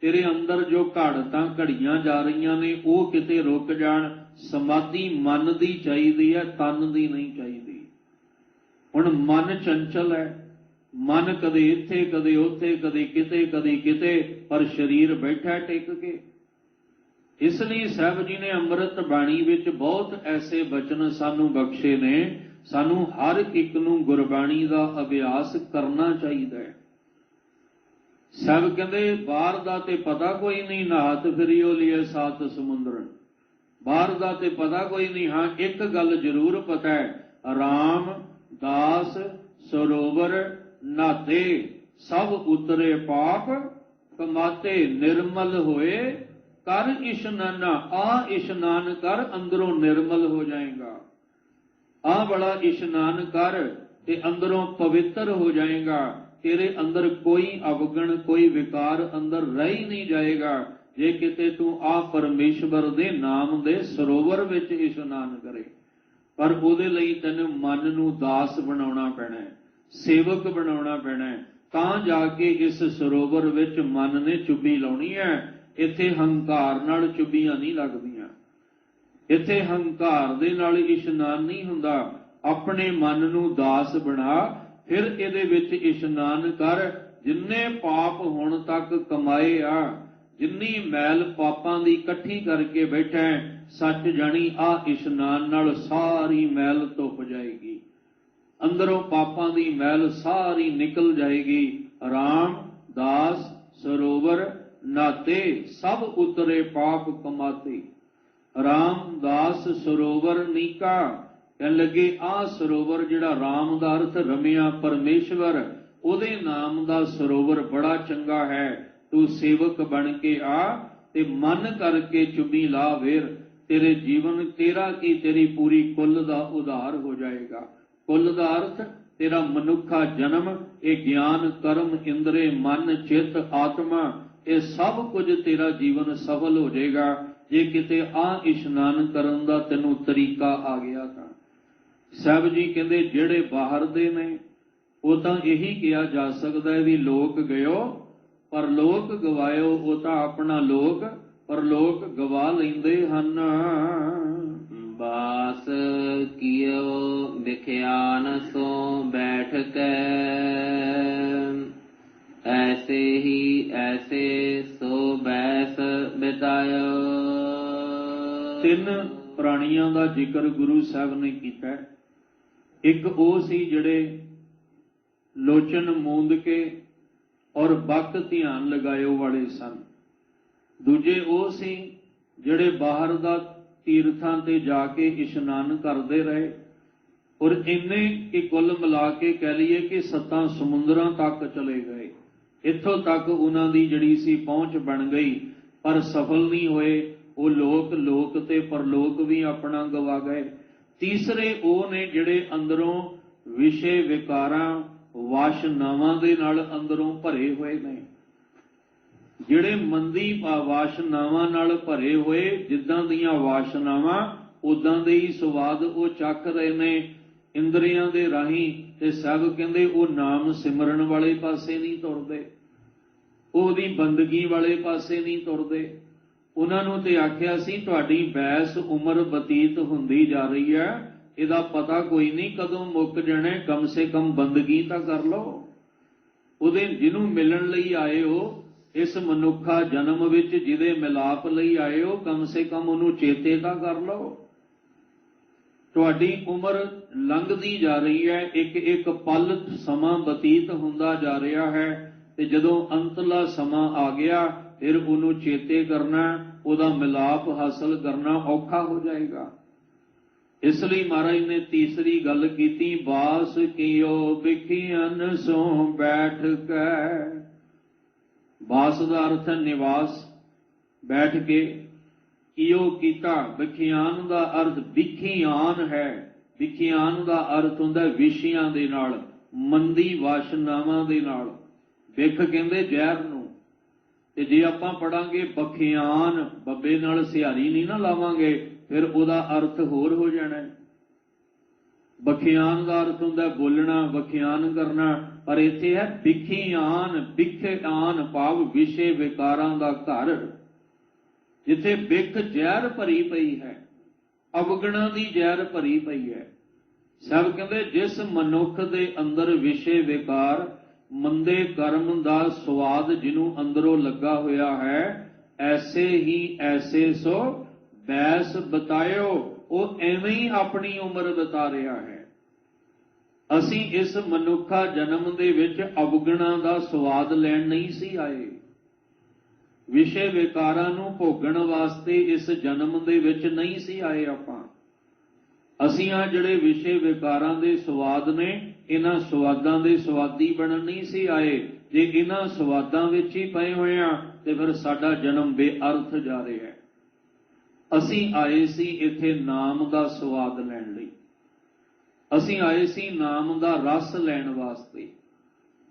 ਤੇਰੇ ਅੰਦਰ ਜੋ ਘੜਤਾਂ ਘੜੀਆਂ ਜਾ ਰਹੀਆਂ ਨੇ ਉਹ ਕਿਤੇ ਰੁਕ ਜਾਣ। ਸਮਾਧੀ ਮਨ ਦੀ ਚਾਹੀਦੀ ਹੈ, ਤਨ ਦੀ ਨਹੀਂ ਚਾਹੀਦੀ। ਹੁਣ ਮਨ ਚੰਚਲ ਹੈ, ਮਨ ਕਦੇ ਇੱਥੇ ਕਦੇ ਉੱਥੇ, ਕਦੇ ਕਿਤੇ, ਪਰ ਸਰੀਰ ਬੈਠਾ ਟਿਕ ਕੇ। ਇਸ ਲਈ ਸਾਹਿਬ ਜੀ ਨੇ ਅੰਮ੍ਰਿਤ ਬਾਣੀ ਵਿੱਚ ਬਹੁਤ ਐਸੇ ਬਚਨ ਸਾਨੂੰ ਬਖਸ਼ੇ ਨੇ। ਸਾਨੂੰ ਹਰ ਇੱਕ ਨੂੰ ਗੁਰਬਾਣੀ ਦਾ ਅਭਿਆਸ ਕਰਨਾ ਚਾਹੀਦਾ ਹੈ। ਸਾਹਿਬ ਕਹਿੰਦੇ, ਬਾਹਰ ਦਾ ਤੇ ਪਤਾ ਕੋਈ ਨਹੀਂ, ਨਹਾਤ ਫਿਰਿਓ ਲੀਏ 7 ਸਮੁੰਦਰਨ। ਬਾਹਰ ਦਾ ਤੇ ਪਤਾ ਕੋਈ ਨਹੀਂ। ਹਾਂ, ਇੱਕ ਗੱਲ ਜ਼ਰੂਰ ਪਤਾ ਹੈ, ਰਾਮ ਦਾਸ ਸਰੋਵਰ ਨਾਤੇ, ਸਭ ਉਤਰੇ ਪਾਪ ਕਮਾਤੇ, ਨਿਰਮਲ ਹੋਏ ਕਰ ਇਸ਼ਨਾਨਾ। ਆ ਇਸ਼ਨਾਨ ਕਰ, ਅੰਦਰੋਂ ਨਿਰਮਲ ਹੋ ਜਾਏਗਾ। ਆ ਬੜਾ ਇਸ਼ਨਾਨ ਕਰ ਤੇ ਅੰਦਰੋਂ ਪਵਿੱਤਰ ਹੋ ਜਾਏਗਾ। ਤੇਰੇ ਅੰਦਰ ਕੋਈ ਅਵਗਣ, ਕੋਈ ਵਿਕਾਰ ਅੰਦਰ ਰਹਿ ਨਹੀਂ ਜਾਏਗਾ। ਜੇ ਕਿਤੇ ਤੂੰ ਆ ਪਰਮੇਸ਼ਵਰ ਦੇ ਨਾਮ ਦੇ ਸਰੋਵਰ ਵਿੱਚ ਇਸ਼ਨਾਨ ਕਰੇ। ਪਰ ਉਹਦੇ ਲਈ ਤੈਨੂੰ ਮਨ ਨੂੰ ਦਾਸ ਬਣਾਉਣਾ ਪੈਣਾ ਹੈ, ਸੇਵਕ ਬਣਾਉਣਾ ਪੈਣਾ ਹੈ। ਤਾਂ ਜਾ ਕੇ ਇਸ ਸਰੋਵਰ ਵਿੱਚ ਮਨ ਨੇ ਚੁੱਭੀ ਲਾਉਣੀ ਹੈ। ਇੱਥੇ ਹੰਕਾਰ ਨਾਲ ਚੁੱਭੀਆਂ ਨਹੀਂ ਲੱਗਦੀਆਂ, ਇੱਥੇ ਹੰਕਾਰ ਦੇ ਨਾਲ ਇਸ਼ਨਾਨ ਨਹੀਂ ਹੁੰਦਾ। ਆਪਣੇ ਮਨ ਨੂੰ ਦਾਸ ਬਣਾ, ਫਿਰ ਇਹਦੇ ਵਿੱਚ ਇਸ਼ਨਾਨ ਕਰ। ਜਿੰਨੇ ਪਾਪ ਹੁਣ ਤੱਕ ਕਮਾਏ ਆ, ਜਿੰਨੀ ਮੈਲ ਪਾਪਾਂ ਦੀ ਇਕੱਠੀ ਕਰਕੇ ਬੈਠਾ, ਸੱਚ ਜਾਣੀ ਆ ਇਸ਼ਨਾਨ ਨਾਲ ਸਾਰੀ ਮੈਲ ਧੁੱਪ ਜਾਏਗੀ, ਅੰਦਰੋਂ ਪਾਪਾਂ ਦੀ ਮੈਲ ਸਾਰੀ ਨਿਕਲ ਜਾਏਗੀ। ਰਾਮ ਦਾਸ ਸਰੋਵਰ ਨਾਤੇ, ਸਭ ਉਤਰੇ ਪਾਪ ਕਮਾਤੇ। ਰਾਮਦਾਸ ਸਰੋਵਰ ਨੀਕਾ, ਕਹਿਣ ਲੱਗੇ ਆਹ ਸਰੋਵਰ ਜਿਹੜਾ ਰਾਮ ਦਾ ਅਰਥ ਰਮਿਆ ਪਰਮੇਸ਼ਵਰ, ਉਹਦੇ ਨਾਮ ਦਾ ਸਰੋਵਰ ਬੜਾ ਚੰਗਾ ਹੈ। ਤੂੰ ਸੇਵਕ ਬਣ ਕੇ ਆ ਤੇ ਮਨ ਕਰਕੇ ਚੁੰਮੀ ਲਾ ਵੇਰ, ਤੇਰੇ ਜੀਵਨ ਤੇਰਾ ਕੀ ਤੇਰੀ ਪੂਰੀ ਕੁੱਲ ਦਾ ਉਧਾਰ ਹੋ ਜਾਏਗਾ। ਕੁੱਲ ਦਾ ਅਰਥ ਤੇਰਾ ਮਨੁੱਖਾ ਜਨਮ, ਇਹ ਗਿਆਨ ਕਰਮ ਇੰਦਰੇ ਮਨ ਚਿੱਤ ਆਤਮਾ, ਇਹ ਸਭ ਕੁਝ ਤੇਰਾ ਜੀਵਨ ਸਫਲ ਹੋ ਜਾਏਗਾ ਜੇ ਕਿਤੇ ਆ ਇਸ਼ਨਾਨ ਕਰਨ ਦਾ ਤੈਨੂੰ ਤਰੀਕਾ ਆ ਗਿਆ ਤਾਂ। ਸਾਹਿਬ ਜੀ ਕਹਿੰਦੇ ਜਿਹੜੇ ਬਾਹਰ ਦੇ ਨੇ ਉਹ ਤਾਂ ਇਹੀ ਕਿਹਾ ਜਾ ਸਕਦਾ ਹੈ ਵੀ ਲੋਕ ਗਇਓ ਪਰਲੋਕ ਗਵਾਇਓ, ਉਹ ਤਾਂ ਆਪਣਾ ਲੋਕ ਪਰਲੋਕ ਗਵਾ ਲੈਂਦੇ ਹਨ। ਬਾਸ ਕੀਓ ਵਿਖਿਆਨ ਸੋ ਬੈਠ ਕੇ, ਐਸੇ ਹੀ ਐਸੇ ਸੋ ਬੈਸ ਬਿਤਾਇਓ। ਤਿੰਨ ਪ੍ਰਾਣੀਆਂ ਦਾ ਜ਼ਿਕਰ ਗੁਰੂ ਸਾਹਿਬ ਨੇ ਕੀਤਾ। ਇੱਕ ਉਹ ਸੀ ਜਿਹੜੇ ਲੋਚਨ ਮੂੰਦ ਕੇ ਔਰ ਬਕ ਧਿਆਨ ਲਗਾਇਓ ਵਾਲੇ ਸਨ। ਦੂਜੇ ਉਹ ਸੀ ਜਿਹੜੇ ਬਾਹਰ ਦਾ ਤੀਰਥਾਂ ਤੇ ਜਾ ਕੇ ਇਸ਼ਨਾਨ ਕਰਦੇ ਰਹੇ ਔਰ ਇੰਨੇ ਕਿ ਕੁੱਲ ਮਿਲਾ ਕੇ ਕਹਿ ਲਈਏ ਕਿ 7 ਸਮੁੰਦਰਾਂ ਤੱਕ ਚਲੇ ਗਏ। ਇੱਥੋਂ ਤੱਕ ਉਹਨਾਂ ਦੀ ਜਿਹੜੀ ਸੀ ਪਹੁੰਚ ਬਣ ਗਈ, ਪਰ ਸਫਲ ਨਹੀਂ ਹੋਏ। ਉਹ ਲੋਕ ਤੇ ਪਰਲੋਕ ਵੀ ਆਪਣਾ ਗਵਾ ਗਏ। ਤੀਸਰੇ ਉਹ ਨੇ ਜਿਹੜੇ ਅੰਦਰੋਂ ਵਿਸ਼ੇ ਵਿਕਾਰਾਂ ਵਾਸ਼ਨਾਵਾਂ ਦੇ ਨਾਲ ਅੰਦਰੋਂ ਭਰੇ ਹੋਏ ਨੇ, ਜਿਹੜੇ ਮੰਦੀ ਵਾਸ਼ਨਾਵਾਂ ਨਾਲ ਭਰੇ ਹੋਏ, ਜਿੱਦਾਂ ਦੀਆਂ ਵਾਸ਼ਨਾਵਾਂ ਉਦਾਂ ਦੇ ਹੀ ਸਵਾਦ ਉਹ ਚੱਖ ਰਹੇ ਨੇ ਇੰਦਰੀਆਂ ਦੇ ਰਾਹੀਂ। ਤੇ ਸਭ ਕਹਿੰਦੇ ਉਹ ਨਾਮ ਸਿਮਰਨ ਵਾਲੇ ਪਾਸੇ ਨਹੀਂ ਤੁਰਦੇ, ਉਹਦੀ ਬੰਦਗੀ ਵਾਲੇ ਪਾਸੇ ਨਹੀਂ ਤੁਰਦੇ। ਉਹਨਾਂ ਨੂੰ ਤੇ ਆਖਿਆ ਸੀ ਤੁਹਾਡੀ ਬੈਸ ਉਮਰ ਬਤੀਤ ਹੁੰਦੀ ਜਾ ਰਹੀ ਹੈ, ਇਹਦਾ ਪਤਾ ਕੋਈ ਨਹੀਂ ਕਦੋਂ ਮੁੱਕ ਜਾਣਾ, ਕਮ ਸੇ ਕਮ ਬੰਦਗੀ ਤਾਂ ਕਰ ਲਓ। ਉਹਦੇ ਜਿਹਨੂੰ ਮਿਲਣ ਲਈ ਆਏ ਹੋ ਇਸ ਮਨੁੱਖਾ ਜਨਮ ਵਿੱਚ, ਜਿਹਦੇ ਮਿਲਾਪ ਲਈ ਆਏ ਹੋ, ਕਮ ਸੇ ਕਮ ਉਹਨੂੰ ਚੇਤੇ ਤਾਂ ਕਰ ਲਓ। ਤੁਹਾਡੀ ਉਮਰ ਲੰਘਦੀ ਜਾ ਰਹੀ ਹੈ, ਇੱਕ ਇੱਕ ਪਲ ਸਮਾਂ ਬਤੀਤ ਹੁੰਦਾ ਜਾ ਰਿਹਾ ਹੈ, ਤੇ ਜਦੋਂ ਅੰਤਲਾ ਸਮਾਂ ਆ ਗਿਆ ਫਿਰ ਉਹਨੂੰ ਚੇਤੇ ਕਰਨਾ, ਉਹਦਾ ਮਿਲਾਪ ਹਾਸਲ ਕਰਨਾ ਔਖਾ ਹੋ ਜਾਏਗਾ। ਇਸ ਲਈ ਮਹਾਰਾਜ ਨੇ ਤੀਸਰੀ ਗੱਲ ਕੀਤੀ, ਬਾਸ ਕੀਓ ਵਿਖਿਆਨ ਸੋ ਬੈਠ ਕੇ। ਬਾਸ ਦਾ ਅਰਥ ਹੈ ਨਿਵਾਸ, ਬੈਠ ਕੇ। ਕੀਓ ਕੀਤਾ, ਵਿਖਿਆਨ ਦਾ ਅਰਥ ਵਿਖਿਆਨ ਹੈ। ਵਿਖਿਆਨ ਦਾ ਅਰਥ ਹੁੰਦਾ ਵਿਸ਼ਿਆਂ ਦੇ ਨਾਲ, ਮੰਦੀ ਵਾਸ਼ਨਾਵਾਂ ਦੇ ਨਾਲ। ਵਿਖ ਕਹਿੰਦੇ ਜ਼ਹਿਰ ਨੂੰ, ਤੇ ਜੇ ਆਪਾਂ ਪੜਾਂਗੇ ਬਖਿਆਨ, ਬੱਬੇ ਨਾਲ ਸਿਹਾਰੀ ਨਹੀਂ ਨਾ ਲਾਵਾਂਗੇ, ਫਿਰ ਉਹਦਾ ਅਰਥ ਹੋਰ ਹੋ ਜਾਣਾ। ਬਖਿਆਨ ਦਾ ਅਰਥ ਹੁੰਦਾ ਬੋਲਣਾ, ਵਿਖਿਆਨ ਕਰਨਾ, ਪਰ ਇੱਥੇ ਹੈ ਵਿਖਿਆਨ। ਵਿਖਿਆਨ ਭਾਵ ਵਿਸ਼ੇ ਵਿਕਾਰਾਂ ਦਾ ਘਰ, ਜਿੱਥੇ ਵਿਖ ਜ਼ਹਿਰ ਭਰੀ ਪਈ ਹੈ, ਅਵਗੁਣਾਂ ਦੀ ਜ਼ਹਿਰ ਭਰੀ ਪਈ ਹੈ। ਸਭ ਕਹਿੰਦੇ ਜਿਸ ਮਨੁੱਖ ਦੇ ਅੰਦਰ ਵਿਸ਼ੇ ਵਿਕਾਰ, ਮੰਦੇ ਕਰਮ ਦਾ ਸਵਾਦ ਜਿਹਨੂੰ ਅੰਦਰੋਂ ਲੱਗਾ ਹੋਇਆ ਹੈ, ਐਸੇ ਹੀ ਐਸੇ ਸੋ ਬੈਸ ਬਤਾਇਓ, ਉਹ ਐਵੇਂ ਹੀ ਆਪਣੀ ਉਮਰ ਬਤਾ ਰਿਹਾ ਹੈ। ਅਸੀਂ ਇਸ ਮਨੁੱਖਾ ਜਨਮ ਦੇ ਵਿੱਚ ਅਵਗੁਣਾਂ ਦਾ ਸਵਾਦ ਲੈਣ ਨਹੀਂ ਸੀ ਆਏ, ਵਿਸ਼ੇ ਵਿਕਾਰਾਂ ਨੂੰ ਭੋਗਣ ਵਾਸਤੇ ਇਸ ਜਨਮ ਦੇ ਵਿੱਚ ਨਹੀਂ ਸੀ ਆਏ। ਅਸੀਂ ਆ ਜਿਹੜੇ ਵਿਸ਼ੇ ਵਿਕਾਰਾਂ ਦੇ ਸਵਾਦ ਨੇ, ਇਹਨਾਂ ਸਵਾਦਾਂ ਦੇ ਸਵਾਦੀ ਬਣਨ ਨਹੀਂ ਸੀ ਆਏ। ਜੇ ਇਹਨਾਂ ਸਵਾਦਾਂ ਵਿੱਚ ਹੀ ਪਏ ਹੋਏ ਆ ਤੇ ਫਿਰ ਸਾਡਾ ਜਨਮ ਬੇਅਰਥ ਜਾ ਰਿਹਾ ਹੈ। ਅਸੀਂ ਆਏ ਸੀ ਇੱਥੇ ਨਾਮ ਦਾ ਸਵਾਦ ਲੈਣ ਲਈ, ਅਸੀਂ ਆਏ ਸੀ ਨਾਮ ਦਾ ਰਸ ਲੈਣ ਵਾਸਤੇ,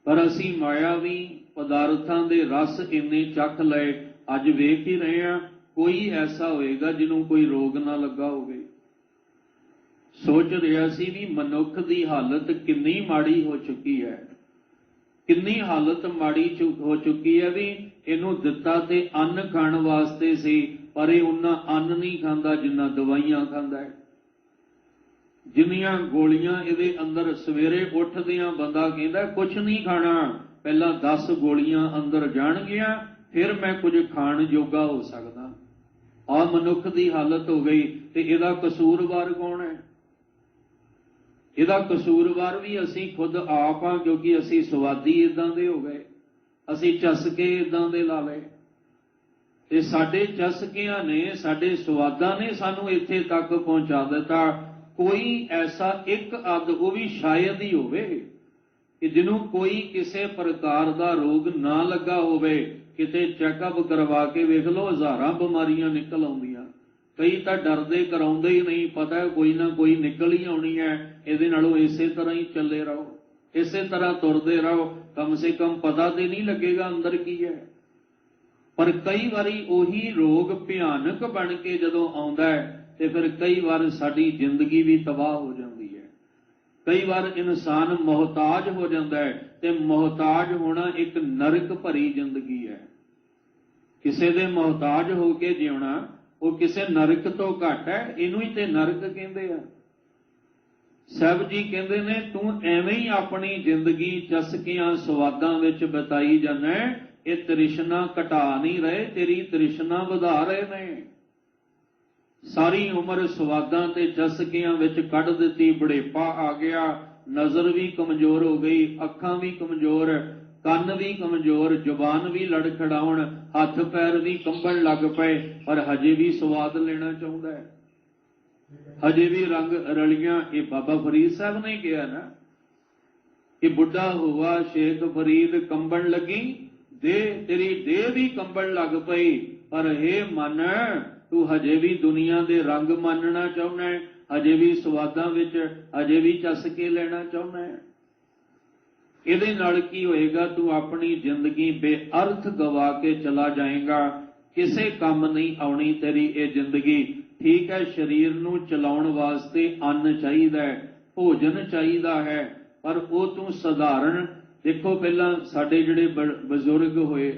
ਪਰ ਅਸੀਂ ਮਾਇਆਵੀ ਪਦਾਰਥਾਂ ਦੇ ਰਸ ਇੰਨੇ ਚੱਖ ਲਏ। ਅੱਜ ਵੇਖ ਹੀ ਰਹੇ ਹਾਂ, ਕੋਈ ਐਸਾ ਹੋਏਗਾ ਜਿਹਨੂੰ ਕੋਈ ਰੋਗ ਨਾ ਲੱਗਾ ਹੋਵੇ। ਸੋਚ ਰਿਹਾ ਸੀ ਵੀ ਮਨੁੱਖ ਦੀ ਹਾਲਤ ਕਿੰਨੀ ਮਾੜੀ ਹੋ ਚੁੱਕੀ ਹੈ। किन्नी हालत माड़ी हो चुकी है भी इनू दिता ते अन्न खाण वास्ते सी, पर ये उन्ना अन्न नहीं खांदा जिन्ना दवाइयां खांदा है। जिन्नियां गोलियां इहदे अंदर सवेरे उठदियां बंदा कहंदा कुछ नहीं खाना, पहला 10 गोलियां अंदर जाणगियां फिर मैं कुछ खाण जोगा हो सकदा। आ मनुख की हालत हो गई। ते इहदा कसूरवार कौन है? इहदा कसूरवार भी असी खुद आप हाँ, क्योंकि असी स्वादी इदां दे हो गए, असी चसके इदां दे ला लए। ते साडे चसकियां ने, साडे स्वादां ने सानू इत्थे तक पहुंचा दिता। कोई ऐसा एक अद वो भी शायद ही होवे कि जिन्हों कोई किसी प्रकार का रोग ना लगा होवे, किते चैकअप करवा के वेख लो, हज़ारां बीमारियां निकल आउंदियां। कई तो डरदे कराउंदे ही नहीं, पता है कोई ना कोई निकल ही आउणी है, इहदे नालों इसे तरह ही चले रहो, इसे तरह तुरदे रहो, कम से कम पता तो नहीं लगेगा अंदर की है। पर कई बारी उही रोग भयानक बन के जदों आउंदा है ते फिर कई बार साडी जिंदगी भी तबाह हो जाती है। कई बार इंसान मोहताज हो जाता है, ते मोहताज होना एक नरक भरी जिंदगी है। किसी दे मोहताज होके जीना वो किसी नरक तो घट है, इनू ही ते नरक कहंदे आ। साहब जी कहंदे ने तू एवें ही अपनी जिंदगी चसकियां स्वादां विच बिताई जाना, ये तृष्णा घटा नहीं रहे, तेरी तृष्णा वधा रहे ने। सारी उम्र स्वादां ते चसकियां विच कढ दित्ती, बुढ़ेपा आ गया, नज़र भी कमजोर हो गई, अखां भी कमजोर, ਕੰਨ भी कमजोर, जुबान भी लड़खड़ाउण, हथ पैर भी कंबण लग पे, पर हजे भी स्वाद लेना चाहुंदा है, हजे भी रंग रलियां। ये बाबा फरीद साहब ने कहा ना कि बुढ़ा हुआ शेख फरीद कंबण लगी दे, तेरी देह भी कंबण लग पई, पर हे मन तू हजे भी दुनिया दे रंग मानना चाहुंदा है, हजे भी स्वादां विच हजे भी चसके लेना चाहुंदा है। ਇਹਦੇ ਨਾਲ ਕੀ ਹੋਏਗਾ? ਤੂੰ ਆਪਣੀ ਜ਼ਿੰਦਗੀ ਬੇਅਰਥ ਗਵਾ ਕੇ ਚਲਾ ਜਾਏਗਾ, ਕਿਸੇ ਕੰਮ ਨਹੀਂ ਆਉਣੀ ਤੇਰੀ ਇਹ ਜ਼ਿੰਦਗੀ। ਠੀਕ ਹੈ, ਸਰੀਰ ਨੂੰ ਚਲਾਉਣ ਵਾਸਤੇ ਅੰਨ ਚਾਹੀਦਾ ਹੈ, ਭੋਜਨ ਚਾਹੀਦਾ ਹੈ, ਪਰ ਉਹ ਤੂੰ ਸਧਾਰਨ ਦੇਖੋ। ਪਹਿਲਾਂ ਸਾਡੇ ਜਿਹੜੇ ਬਜ਼ੁਰਗ ਹੋਏ,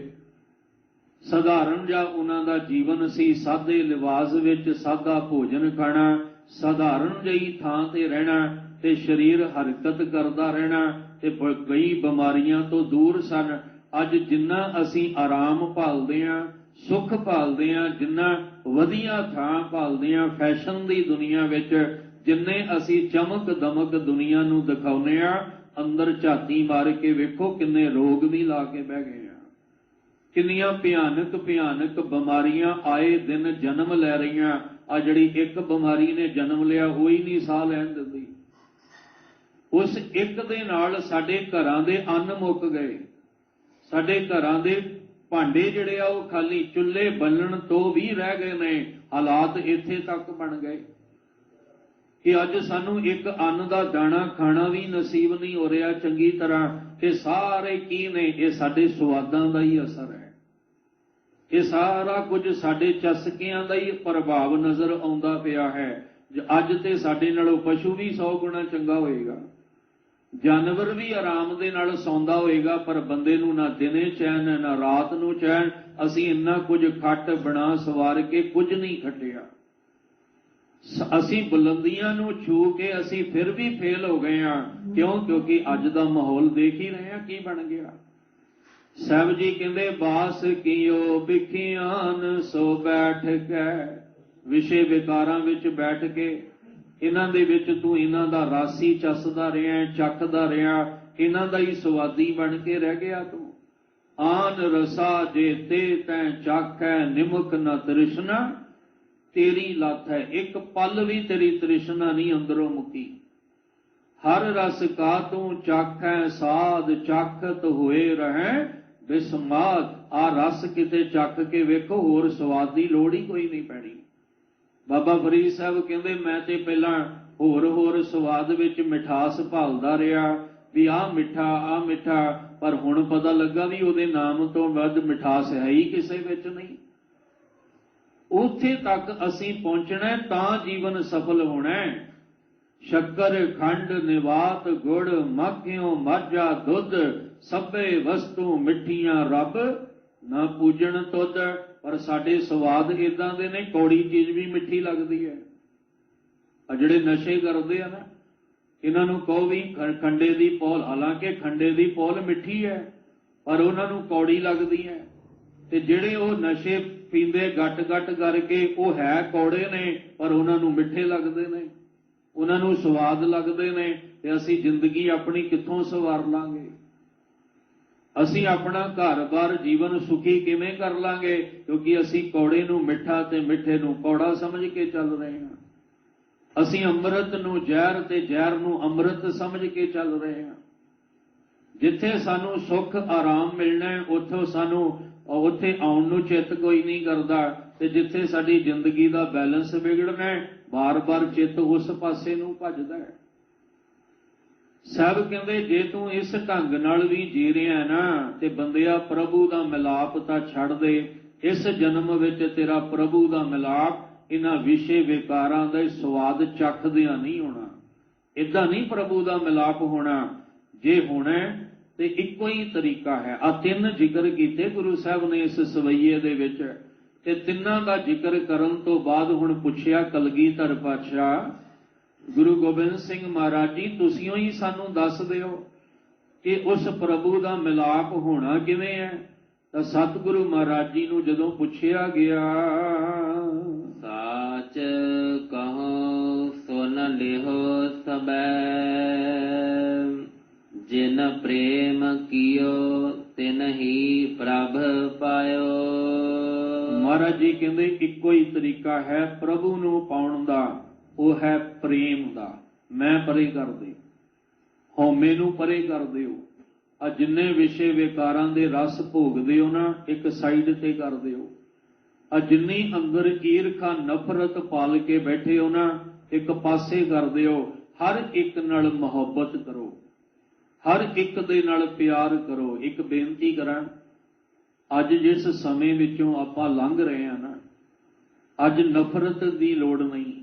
ਸਧਾਰਨ ਜਾਂ ਉਹਨਾਂ ਦਾ ਜੀਵਨ ਸੀ, ਸਾਦੇ ਲਿਬਾਸ ਵਿੱਚ ਸਾਦਾ ਭੋਜਨ ਖਾਣਾ, ਸਧਾਰਨ ਜਿਹੀ ਥਾਂ ਤੇ ਰਹਿਣਾ ਤੇ ਸਰੀਰ ਹਰਕਤ ਕਰਦਾ ਰਹਿਣਾ, ਤੇ ਕਈ ਬਿਮਾਰੀਆਂ ਤੋਂ ਦੂਰ ਸਨ। ਅੱਜ ਜਿੰਨਾ ਅਸੀਂ ਆਰਾਮ ਭਾਲਦੇ ਹਾਂ, ਸੁੱਖ ਭਾਲਦੇ ਹਾਂ, ਜਿੰਨਾ ਵਧੀਆ ਥਾਂ ਭਾਲਦੇ ਹਾਂ ਫੈਸ਼ਨ ਦੀ ਦੁਨੀਆ ਵਿੱਚ, ਜਿੰਨੇ ਅਸੀਂ ਚਮਕ ਦਮਕ ਦੁਨੀਆ ਨੂੰ ਦਿਖਾਉਂਦੇ ਹਾਂ, ਅੰਦਰ ਝਾਤੀ ਮਾਰ ਕੇ ਵੇਖੋ ਕਿੰਨੇ ਰੋਗ ਵੀ ਲਾ ਕੇ ਬਹਿ ਗਏ ਆ। ਕਿੰਨੀਆਂ ਭਿਆਨਕ ਭਿਆਨਕ ਬਿਮਾਰੀਆਂ ਆਏ ਦਿਨ ਜਨਮ ਲੈ ਰਹੀਆਂ। ਆ ਜਿਹੜੀ ਇੱਕ ਬਿਮਾਰੀ ਨੇ ਜਨਮ ਲਿਆ ਉਹ ਹੀ ਨਹੀਂ ਸਾਹ ਲੈਣ ਦਿੰਦੀ। उस एक दे नाल साडे घरां दे अन्न मुक गए, साडे घरां दे भांडे जिहड़े आ ओह खाली, चुल्हे बलण तो भी रह गए ने। हालात इत्थे तक बन गए कि अज सानू एक अन्न दा दाना खाना भी नसीब नहीं हो रहा चंगी तरह। ते सारे की ने? ये साडे स्वादां दा ही असर है, ये सारा कुछ साडे चसकियां दा ही प्रभाव नज़र आउंदा पिया है। अज ते साडे नालों पशु भी 100 गुणा चंगा होएगा, जानवर भी आराम दे नाल सौंदा होएगा, पर बंदे नूं ना दिने चैन ना रात नूं चैन। असीं इन्ना कुछ खट बना सवार के कुछ नहीं खटिया, असीं बुलंदियां नूं छू के असीं फिर भी फेल हो गए हैं। क्यों? क्योंकि अज दा माहौल देख ही रहे हैं की बन गया। साहब जी कहंदे बास कियो बिखियान सो बैठ के, विषे विकारां विच बैठ के इन्हां दे विच तू इन्हां दा रासी चसदा रहा, चखदा रहा, इन्हां दा ही स्वादी बन के रह गया। तू आन रसा जे ते तैं चख है, निमक न तृष्णा तेरी लत है। एक पल भी तेरी तृष्णा नहीं अंदरों मुकी। हर रस का तू चख है, साध चखत होए रहे बिस्माद। आ रस किते चख के वेखो, होर स्वाद की लोड़ ही कोई नहीं पैनी। बाबा फरीद साहब कहंदे मैं ते पहला होर होर स्वाद विच मिठास भालदा रहा भी आ मिठा, पर हुण पता लगा भी उहदे नाम तो वध मिठास है ही किसे विच नहीं। उत्थे तक असीं पहुंचना तां जीवन सफल होना है। शक्कर खंड निवात गुड़ माखियों माझा दुध सभे वस्तु मिठियां रब ना पूजन तुध। पर साडे स्वाद इदां दे ने, कौड़ी चीज भी मिठी लगदी है। आ जिहड़े नशे करदे आ ना, इन्हां नूं कहो भी खंडे दी पौल, हालांकि खंडे दी पौल मिठी है पर उन्हां नूं कौड़ी लगदी है। ते जिहड़े वो नशे पींदे गट गट करके वो है कौड़े ने पर उन्हां नूं मिठे लगदे ने, उन्हां नूं स्वाद लगदे ने। ते असीं जिंदगी अपनी कित्थों सवार लांगे? असीं अपना घर-बार जीवन सुखी किवें कर लांगे? क्योंकि असीं कौड़े नूं मिठा ते मिठे नूं कौड़ा समझ के चल रहे हैं। असीं अमृत नूं जहर ते जहर नूं अमृत समझ के चल रहे हैं। जिथे सानू सुख आराम मिलना है उत्थों सानू उत्थे आउण नूं चित कोई नहीं करता, ते जिथे साडी जिंदगी दा बैलेंस बिगड़ना है बार बार चित उस पासे नूं भजदा है। साहब कहंदे जे तू इस ढंग नाल भी जी रिहा ना ते बंदिया प्रभु दा मिलाप तां छड़ दे। इस जन्म विच तेरा प्रभु दा मिलाप इन्हां विषे विकारां दे स्वाद चखदिआं नहीं होना। इदां नहीं प्रभु दा मिलाप होना। जे होना ते इक्को ही तरीका है। आ तीन जिक्र कीते गुरु साहब ने इस सवैये दे विच, ते तिन्नां दा जिक्र करन तो बाद हुण पुछिया कलगीधर पातशाह गुरु गोबिंद सिंह महाराज जी तुसीं ही सानू दस दिओ कि उस प्रभु दा मिलाप होना किवें है। तां सतगुरु महाराज जी नूं जदों पुछिया गया, साच कहो सुन लिहो सबै, जिन प्रेम कियो तिन ही प्रभ पायो। महाराज जी कहंदे इक्को ही तरीका है प्रभु नूं पाउण दा, ਉਹ है प्रेम दा। मैं परे कर दे, हौमे नूं परे कर दिओ। आ जिन्ने विषे विकारां दे रस भोगदे हो ना एक साइड ते कर दिओ। आ जिन्नी अंदर ईरखा नफरत पाल के बैठे हो ना एक पासे कर दिओ। हर एक नाल मुहब्बत करो, हर एक दे नाल प्यार करो। एक बेनती करां, अज जिस समय विचों आपां लंघ रहे हैं ना, अज नफरत दी लोड़ नहीं,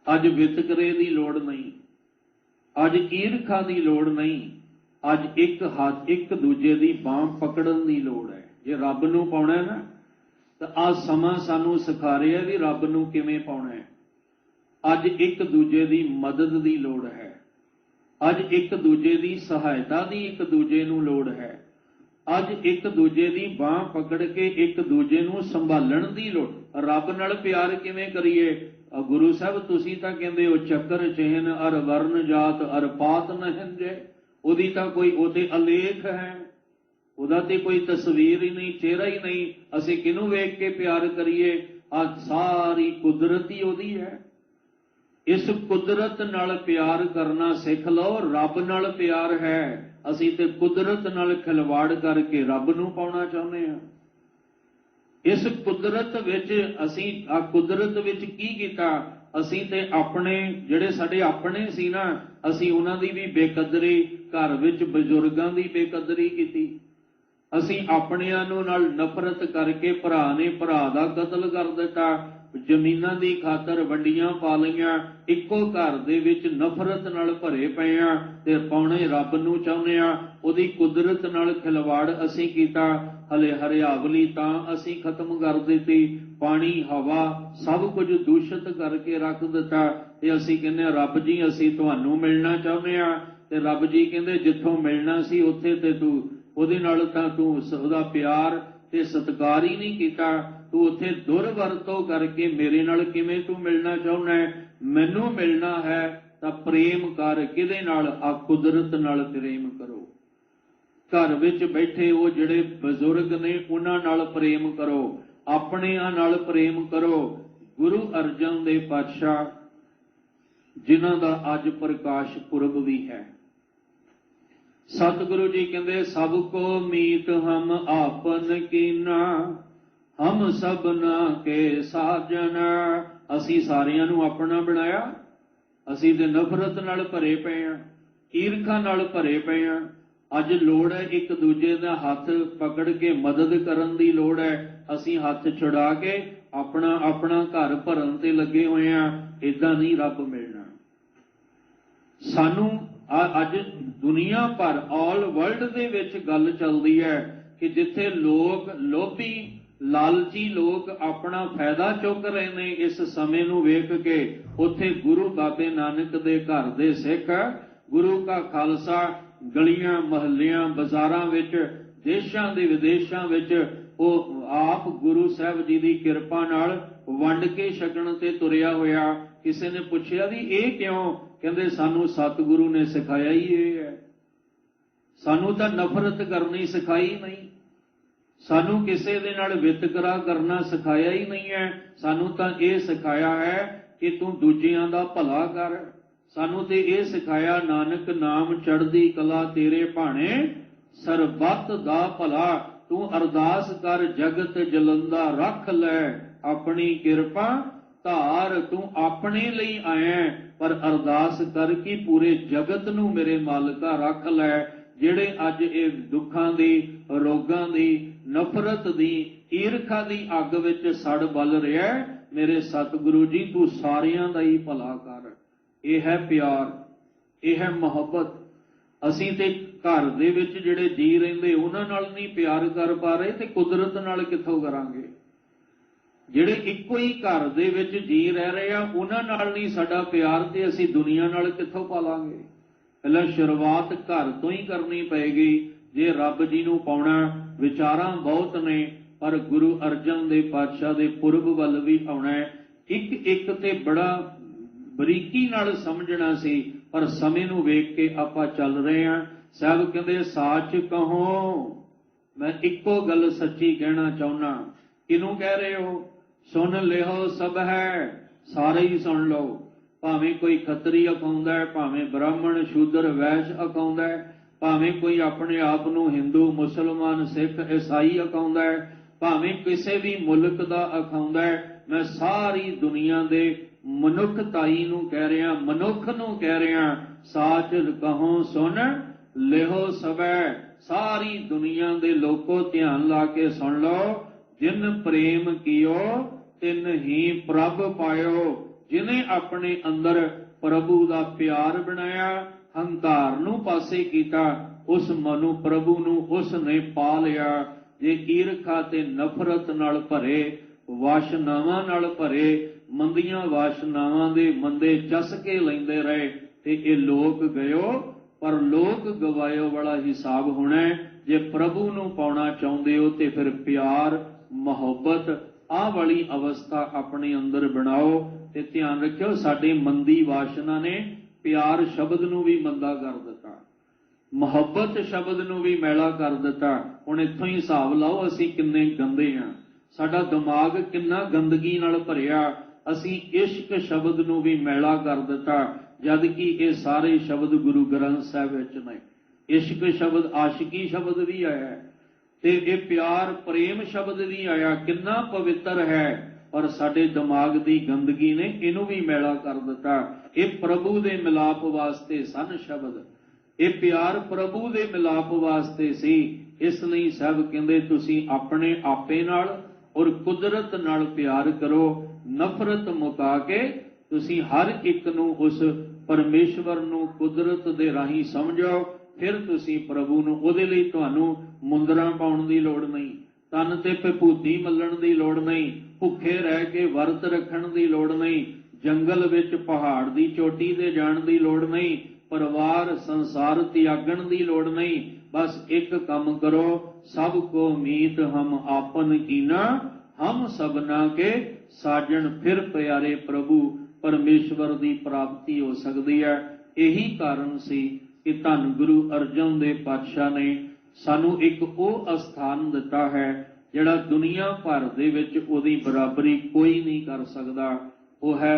अज वितकरे की लोड़ नहीं, अज ईरखा की लोड़ नहीं। अज एक हाथ एक दूजे की बांह पकड़न की लोड़ है। जे रब नूं पाउणा है ना तो आ समा सानू सिखा रहा है भी रब नूं किवें पाउणा है। अज एक दूजे की मदद की लोड़ है, अज एक दूजे की सहायता की एक दूजे नूं लोड़ है। अज एक दूजे की बांह पकड़ के एक दूजे नूं संभालण की लोड़। रब नाल प्यार किवें करिए? गुरु साहब तुसीं तां कहंदे हो चक्कर चेहन अर वर्ण जात अर पात न हिंजे। उहदी तां कोई उहते अलेख है, उहदा ते कोई तस्वीर ही नहीं, चेहरा ही नहीं। असीं किहनूं वेख के प्यार करिए? आ सारी कुदरत ही उहदी है। इस कुदरत नाल प्यार करना सिख लो। रब नाल प्यार है, असीं ते कुदरत नाल खिलवाड़ करके रब नूं पाउणा चाहुंदे हां। इस कुदरत विच असीं आ कुदरत विच की कीता? असीं ते अपने जिहड़े साडे अपने सी ना असीं उन्हां दी भी बेकदरी, घर विच बजुर्गां दी बेकदरी कीती। असीं अपणिआं नूं नाल नफरत करके भरा ने भरा दा कतल कर दिता। ਜ਼ਮੀਨਾਂ ਦੀ ਖਾਤਰ ਵੰਡੀਆਂ ਪਾ ਲਈਆਂ। ਇੱਕੋ ਘਰ ਦੇ ਵਿੱਚ ਨਫ਼ਰਤ ਨਾਲ ਭਰੇ ਪਏ ਆ ਤੇ ਪਾਉਣੇ ਰੱਬ ਨੂੰ ਚਾਹੁੰਦੇ ਆ। ਉਹਦੀ ਕੁਦਰਤ ਨਾਲ ਖਿਲਵਾੜ ਅਸੀਂ ਕੀਤਾ। ਹਲੇ ਹਰਿਆਵਲੀ ਤਾਂ ਅਸੀਂ ਖਤਮ ਕਰ ਦਿੱਤੀ। ਪਾਣੀ ਹਵਾ ਸਭ ਕੁਝ ਦੂਸ਼ਿਤ ਕਰਕੇ ਰੱਖ ਦਿੱਤਾ ਤੇ ਅਸੀਂ ਕਹਿੰਦੇ ਆ ਰੱਬ ਜੀ ਅਸੀਂ ਤੁਹਾਨੂੰ ਮਿਲਣਾ ਚਾਹੁੰਦੇ ਆ। ਤੇ ਰੱਬ ਜੀ ਕਹਿੰਦੇ ਜਿੱਥੋਂ ਮਿਲਣਾ ਸੀ ਉੱਥੇ ਤੇ ਤੂੰ ਉਹਦੇ ਨਾਲ ਤਾਂ ਤੂੰ ਉਹਦਾ ਪਿਆਰ ਤੇ ਸਤਿਕਾਰ ਹੀ नहीं कीता। तू उत्थे दुरवरतों करके मेरे नाल किवें तू मिलना चाहुंदा है? मैनू मिलना है तां प्रेम कर। किहदे नाल? आ कुदरत नाल प्रेम करो। घर विच बैठे वो जिहड़े बजुर्ग ने उन्हां नाल प्रेम करो, अपणिआं नाल प्रेम करो। गुरु अर्जन देव पातशाह जिन्हां दा अज प्रकाश पुरब भी है। सतगुरु जी कहते सबको मीत हम आपन कीना, हम सबना के साजन। असी सारियां नूं अपना बनाया। असी ते नफरत नाल भरे पे हां, ईरखा नाल भरे पे हां। अज लोड़ है एक दूजे दा हथ पकड़ के मदद करन दी लोड़ है। असी हथ छुड़ा के अपना अपना घर भरन ते लगे हुए हां। इदां नहीं रब मिलना। सानू अज दुनिया भर ऑल वर्ल्ड दे विच गल चलदी है कि जिथे लोग लोभी लालची लोग अपना फायदा चुक रहे ने इस समय नू वेख के, उथे गुरु बाबे नानक दे घर दे सिख गुरु का खालसा गलियां महल्लियां बाजारां विच देशां दे विदेशां विच ਉਹ आप गुरु साहब जी की किरपा नाल वंड के छकण ते तुरिया होया। किसी ने पूछया भी ये क्यों, कहंदे सानू सतगुरु ने सिखाया ही ये है। सानू तां नफरत करनी सिखाई नहीं, सानू किसी दे नाल वितकरा करना सिखाया ही नहीं है। सानू तां ये सिखाया है कि तू दूजियां दा भला कर। सानू ते ये सिखाया नानक नाम चढ़दी कला तेरे भाणे सरबत दा भला। तू अरदास कर जगत जलंदा रख लै अपनी किरपा धार। तू अपने लिए आया पर अरदास कर कि पूरे जगत नू मेरे मालिका रख लै। जेड़े अज ये दुखां दी रोगां दी नफरत दी ईरखा दी अग विच सड़ बल रहा है, मेरे सतगुरु जी तू सारियां दा ही भला कर। यह है प्यार, यह है मोहब्बत। असीं ते घर दे विच जिहड़े जी रहिंदे उन्हां नाल नहीं प्यार कर पा रहे ते कुदरत नाल कित्थों करांगे। जिहड़े इक्को ही घर दे विच जी रह रहे आ उन्हां नाल नहीं साडा प्यार ते असीं दुनिया नाल कित्थों पालांगे। पहलां शुरुआत घर तो ही करनी पएगी। जे रब जी नूं पाउणा विचारां बहुत ने पर गुरु अर्जन दे पातशाह दे पुरब वल भी आउणा है। एक एक ते बड़ा बरीकी नाल समझना सी पर समय नूं वेख के आपां चल रहे हां। साहब कहंदे साच कहो, मैं इक्को गल सच्ची कहना चाहुंदा। किनू कह रहे हो? सुन लिहो सब है, सारे ही सुन लो। भावें कोई खतरी अखाउंदा है, भावें ब्राह्मण शूद्र वैश्य अखाउंदा है, भावें कोई अपने आप नूं हिंदू मुसलमान सिख ईसाई अखाउंदा है, भावें किसी भी मुल्क दा अखाउंदा है। मैं सारी दुनिया दे मनुखताई नूं कह रहा, मनुख नूं कह रहा, साच कहो सुन लिहो सबै। सारी दुनिया दे लोको ध्यान ला के सुन लो। जिन प्रेम कियो तिन ही प्रभ पायो। जिन्हें अपने अंदर प्रभु दा प्यार बनाया, हंकार नूं पासे कीता, उस मनु प्रभु नूं उसने पा लिया। जे ईरखा ते नफरत नाल भरे, वासनावां नाल भरे, मंदियां वासनावां दे मंदे चसके लैंदे रहे ते ये लोक गयो पर लोक गवायो वाला हिसाब होना है। जे प्रभु नूं पाउणा चाहुंदे हो ते फिर प्यार मुहब्बत आ वाली अवस्था अपने अंदर बनाओ। ते ध्यान रखियो साडे मंदी वासना ने प्यार शब्द नूं भी मंदा कर दिता, मुहब्बत शब्द नूं भी मैला कर दिता। हुण इत्थों ही हिसाब लाओ असीं किन्ने गंदे हां, साडा दिमाग किन्ना गंदगी नाल भरिया। असीं इश्क शब्द नूं भी मैला कर दिता, जद कि ये सारे शब्द गुरु ग्रंथ साहिब विच ने। इश्क शब्द आशिकी शब्द भी आया ते ये प्यार प्रेम शब्द भी आया। किन्ना पवित्र है पर साडे दिमाग दी गंदगी ने इनू भी मैला कर दिता। ये प्रभु दे मिलाप वास्ते सन शब्द, ये प्यार प्रभु दे मिलाप वास्ते सी। इसलिए साहब कहंदे तुसीं अपने आपे नाल और कुदरत नाल प्यार करो। नफरत मुका के तुसीं हर एक नूं उस परमेश्वर नूं कुदरत दे राही समझो। फिर तुसीं प्रभु नूं उहदे लई तुहानूं मुंदरां पाउण दी लोड़ नहीं, तन ते विभूति मल्लण दी लोड़ नहीं, भुखे रह के वर्त रखण दी लोड़ नहीं, जंगल विच पहाड़ दी चोटी ते जाण दी लोड़ नहीं, परिवार संसार त्यागण दी लोड़ नहीं। बस एक काम करो, सबको मीत हम आपन कीना, हम सबना के साजन। फिर प्यारे प्रभु परमेश्वर की प्राप्ति हो सकती है। यही कारण सी कि धन गुरु अर्जन देव पातशाह ने सानू एक वो अस्थान दिता है जिहड़ा दुनिया भर दे विच उहदी बराबरी कोई नहीं कर सकता। वो है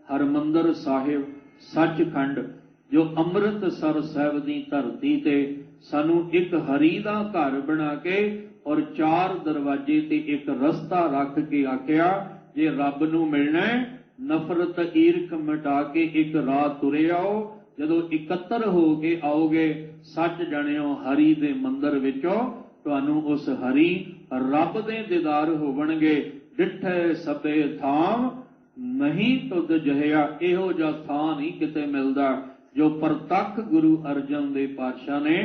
हरमंदर साहिब सचखंड, जो अमृतसर साहिब की धरती ते सानू एक हरी दा घर बना के और 4 दरवाजे ते एक रस्ता रख के आख्या, जे रब नू मिलना है नफरत ईर्ख मिटा के एक राह तुरे आओ। जदों इकत्तर हो के आओगे सच जाणियो हरी दे मंदिर विचों तुहानू उस हरी रब दे दीदार होवणगे। डिठे सबे थाम नहीं तुद जहिया, इहो जा थां नहीं किते मिलदा। जो प्रतख गुरु अर्जन देव पातशाह ने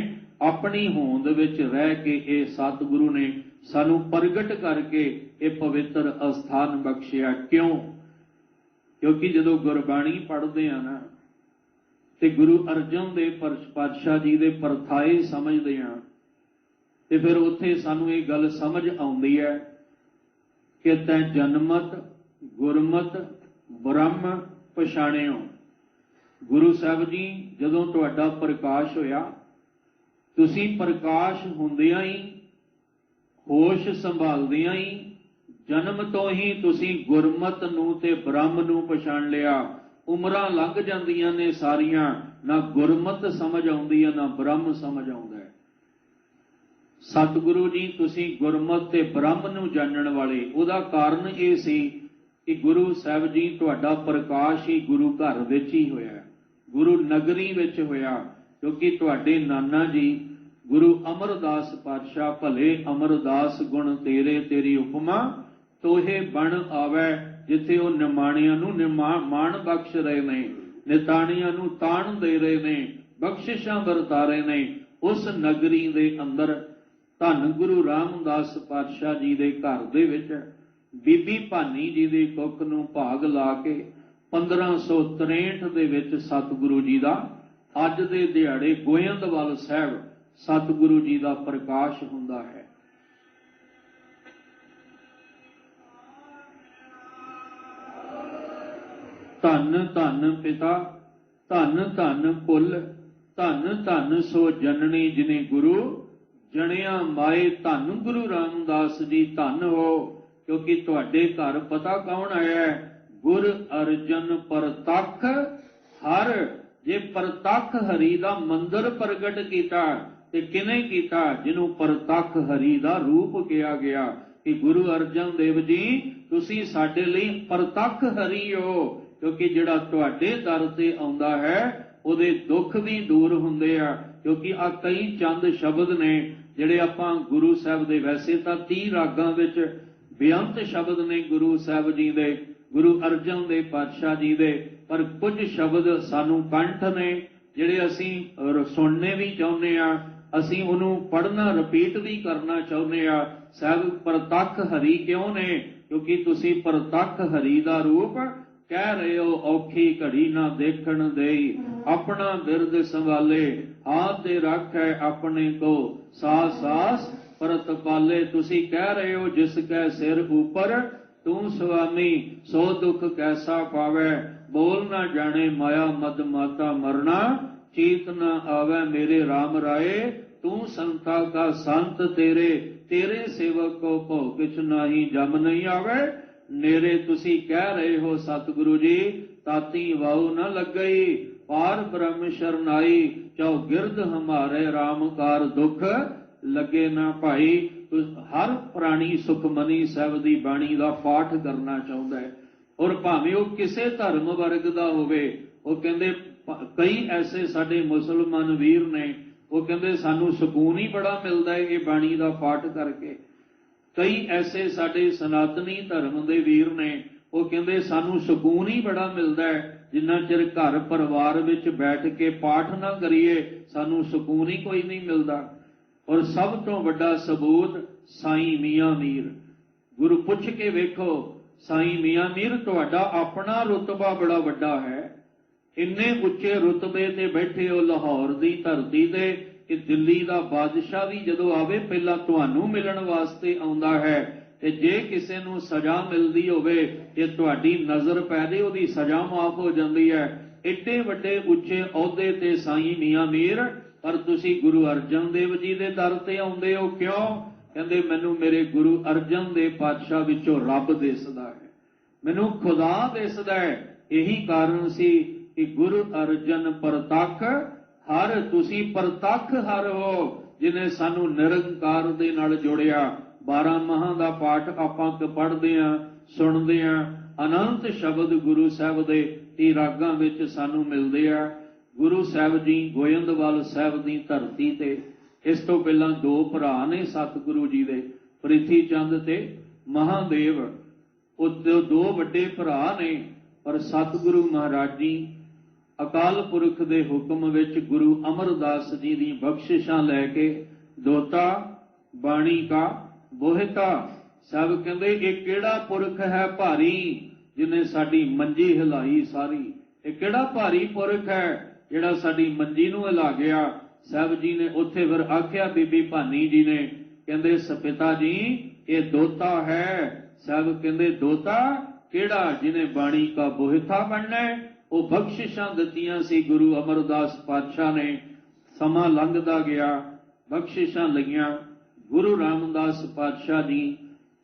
अपनी होंद विच रह के ये सतगुरु ने सानू प्रगट करके ये पवित्र अस्थान बख्शिया। क्यों? क्योंकि जदों गुरबाणी पढ़ते हैं ना ते गुरु अर्जन देव पातशाह जी दे परथाए समझते हैं ते फिर उत्थे सानू ये गल समझ आउंदी है कि तैं जन्मत गुरमत ब्रह्म पछाणिओ। गुरु साहब जी जदों तुहाडा प्रकाश होया, तुसी प्रकाश हुंदियां ही होश संभालदियां ही जन्म तो ही तुसी गुरमत नूं ते ब्रह्म नूं पछाण लिया। उमरां लंघ जांदियां ने सारियां, ना गुरमत समझ आउंदी है ना ब्रह्म समझ आउंदा है। सतगुरु जी तुसी गुरमत ते ब्रह्म नूं जानण वाले, उहदा कारण ये सी कि गुरु साहब जी तुहाडा प्रकाश ही गुरु घर विच ही होया, गुरु नगरी विच होया। क्योंकि तुहाडे नाना जी गुरु अमरदास पातशाह भले अमरदास गुण तेरे तेरी उपमा तोहे बण आवे, जिथे वो निमाणियां नूं मान बख्श रहे ने, निताणियां नूं ताण दे रहे ने, बख्शिशां वरता रहे ने। उस नगरी दे अंदर धन गुरु रामदास पातशाह जी दे घर दे विच बीबी भानी जी दे कुख नूं भाग ला के 1563 दे विच सतगुरु जी दा अज दे दिहाड़े गोयंदवाल साहब सतगुरु जी दा प्रकाश हुंदा है। धन धन पिता धन धन कुल धन धन सो जननी जिने गुरु जणिया माए। धन गुरु रामदास जी धन हो, क्योंकि तुहाडे घर पता कौन आया है? गुर अर्जन परतख हर। जे परतख हरि दा मंदिर प्रगट कीता ते किने कीता? जिन्हों परतख हरि दा रूप किया गया कि गुरु अर्जन देव जी तुसी साडे लई परतख हरि हो। क्योंकि जिहड़ा तुहाडे दर ते आउंदा है उहदे दुख भी दूर हुंदे आ। क्योंकि आ कई चंद शब्द ने जिहड़े आपां गुरु साहब दे, वैसे तां 30 रागां विच बेअंत शब्द ने गुरु साहब जी दे, गुरु अर्जन देव पातशाह जी दे, पर कुछ शब्द सानू कंठ ने जिहड़े असीं सुनने भी चाहुंदे आ, असीं उहनूं पढ़ना रिपीट भी करना चाहुंदे आ। साहब परतख हरि क्यों ने? क्योंकि तुसीं परतख हरि दा रूप कह रहे हो। औखी घड़ी ना देखण देई अपना बिरद संभाले, हाथ दे रखै अपने को सास सास परत पाले। तुसी कह रहे हो जिसकै सिर ऊपर तू स्वामी सो दुख कैसा पावै। बोल ना जाने माया मद माता मरना चीत न आवे। मेरे राम राय तू संता का संत तेरे, तेरे सेवक को भौ किछ नाही जम नहीं आवे। नेरे तुसी कह रहे हो सतगुरु जी ताती वाऊ न लग गई, पार ब्रह्म शरनाई चौ गिरद हमारे रामकार दुख लगे ना भाई। हर प्राणी सुखमनी साहब दी बाणी दा पाठ करना चाहुंदा है, और भावें वो किसे धर्म वर्ग दा होवे। वो कहंदे कई ऐसे साडे मुसलमान वीर ने, वो कहंदे सानू सुकून ही बड़ा मिलदा है ये बाणी दा पाठ करके। कई ऐसे साडे सनातनी धर्म दे वीर ने, वो कहंदे सानू सुकून ही बड़ा मिलदा है जिन्ना चिर घर परिवार विच बैठ के पाठ ना करिए सानू सुकून ही कोई नहीं मिलदा। और सब तो वड्डा सबूत साईं मियां मीर। गुरु पुछ के वेखो साईं मियां मीर तुहाडा अपना रुतबा बड़ा वड्डा है, इन्ने उच्चे रुतबे ते बैठे हो लाहौर दी धरती ते कि दिल्ली दा बादशाह भी जदों आवे पहला तुहानू मिलण वास्ते आउंदा है। ते जे किसे नू सजा मिलदी होवे ते तुहाडी नज़र पै दे ओदी सजा माफ हो जांदी है। एडे वड्डे उच्चे अहुदे ते साईं मियां मीर, पर तुसी गुरु अर्जन देव जी दे दर ते आउंदे हो क्यों? कहंदे मैनू मेरे गुरु अर्जन देव पातशाह विचों रब दिसदा है, मैनू खुदा दिसदा है। यही कारण सी कि गुरु अर्जन परतख हर। तुसी परतख हर हो जिन्हें सानू निरंकार दे नाल जोड़िया। 12 माहां दा पाठ आपां पढ़दे आ सुनदे आ, अनंत शब्द गुरु साहब दे 30 रागां विच सानू मिलदे आ। गुरु साहब जी गोयंदवाल साहब दी धरती ते इस तो पहला 2 भरा ने सतगुरु जी दे, प्रिथी चंद ते महादेव। वो 2 वड्डे भरा ने, पर सतगुरु महाराज जी ਅਕਾਲ ਪੁਰਖ ਦੇ ਹੁਕਮ ਵਿੱਚ ਗੁਰੂ ਅਮਰਦਾਸ ਜੀ ਦੀ ਬਖਸ਼ਿਸ਼ਾਂ ਲੈ ਕੇ ਦੋਤਾ ਬਾਣੀ ਕਾ ਬੋਹਿਤਾ। ਸਭ ਕਹਿੰਦੇ ਇਹ ਕਿਹੜਾ ਪੁਰਖ ਹੈ ਭਾਰੀ ਜਿਹਨੇ ਸਾਡੀ ਮੰਜੀ ਹਿਲਾਈ ਸਾਰੀ। ਇਹ ਕਿਹੜਾ ਭਾਰੀ ਪੁਰਖ ਹੈ ਜਿਹੜਾ ਸਾਡੀ ਮੰਜੀ ਨੂੰ ਹਿਲਾ ਗਿਆ। ਸਾਹਿਬ ਜੀ ਨੇ ਉੱਥੇ ਫਿਰ ਆਖਿਆ ਬੀਬੀ ਭਾਨੀ ਜੀ ਨੇ, ਕਹਿੰਦੇ ਸਪਿਤਾ ਜੀ ਇਹ ਦੋਤਾ ਹੈ। ਸਾਹਿਬ ਕਹਿੰਦੇ ਦੋਤਾ ਕਿਹੜਾ ਜਿਹਨੇ ਬਾਣੀ ਕਾ ਬੋਹਿਤਾ ਬਣਨਾ। ਉਹ ਬਖਸ਼ਿਸ਼ਾਂ ਦਿੱਤੀਆਂ ਸੀ ਗੁਰੂ ਅਮਰਦਾਸ ਪਾਤਸ਼ਾਹ ਨੇ। ਸਮਾਂ ਲੰਘਦਾ ਗਿਆ, ਬਖਸ਼ਿਸ਼ਾਂ ਲਈਆਂ। ਗੁਰੂ ਰਾਮਦਾਸ ਪਾਤਸ਼ਾਹ ਜੀ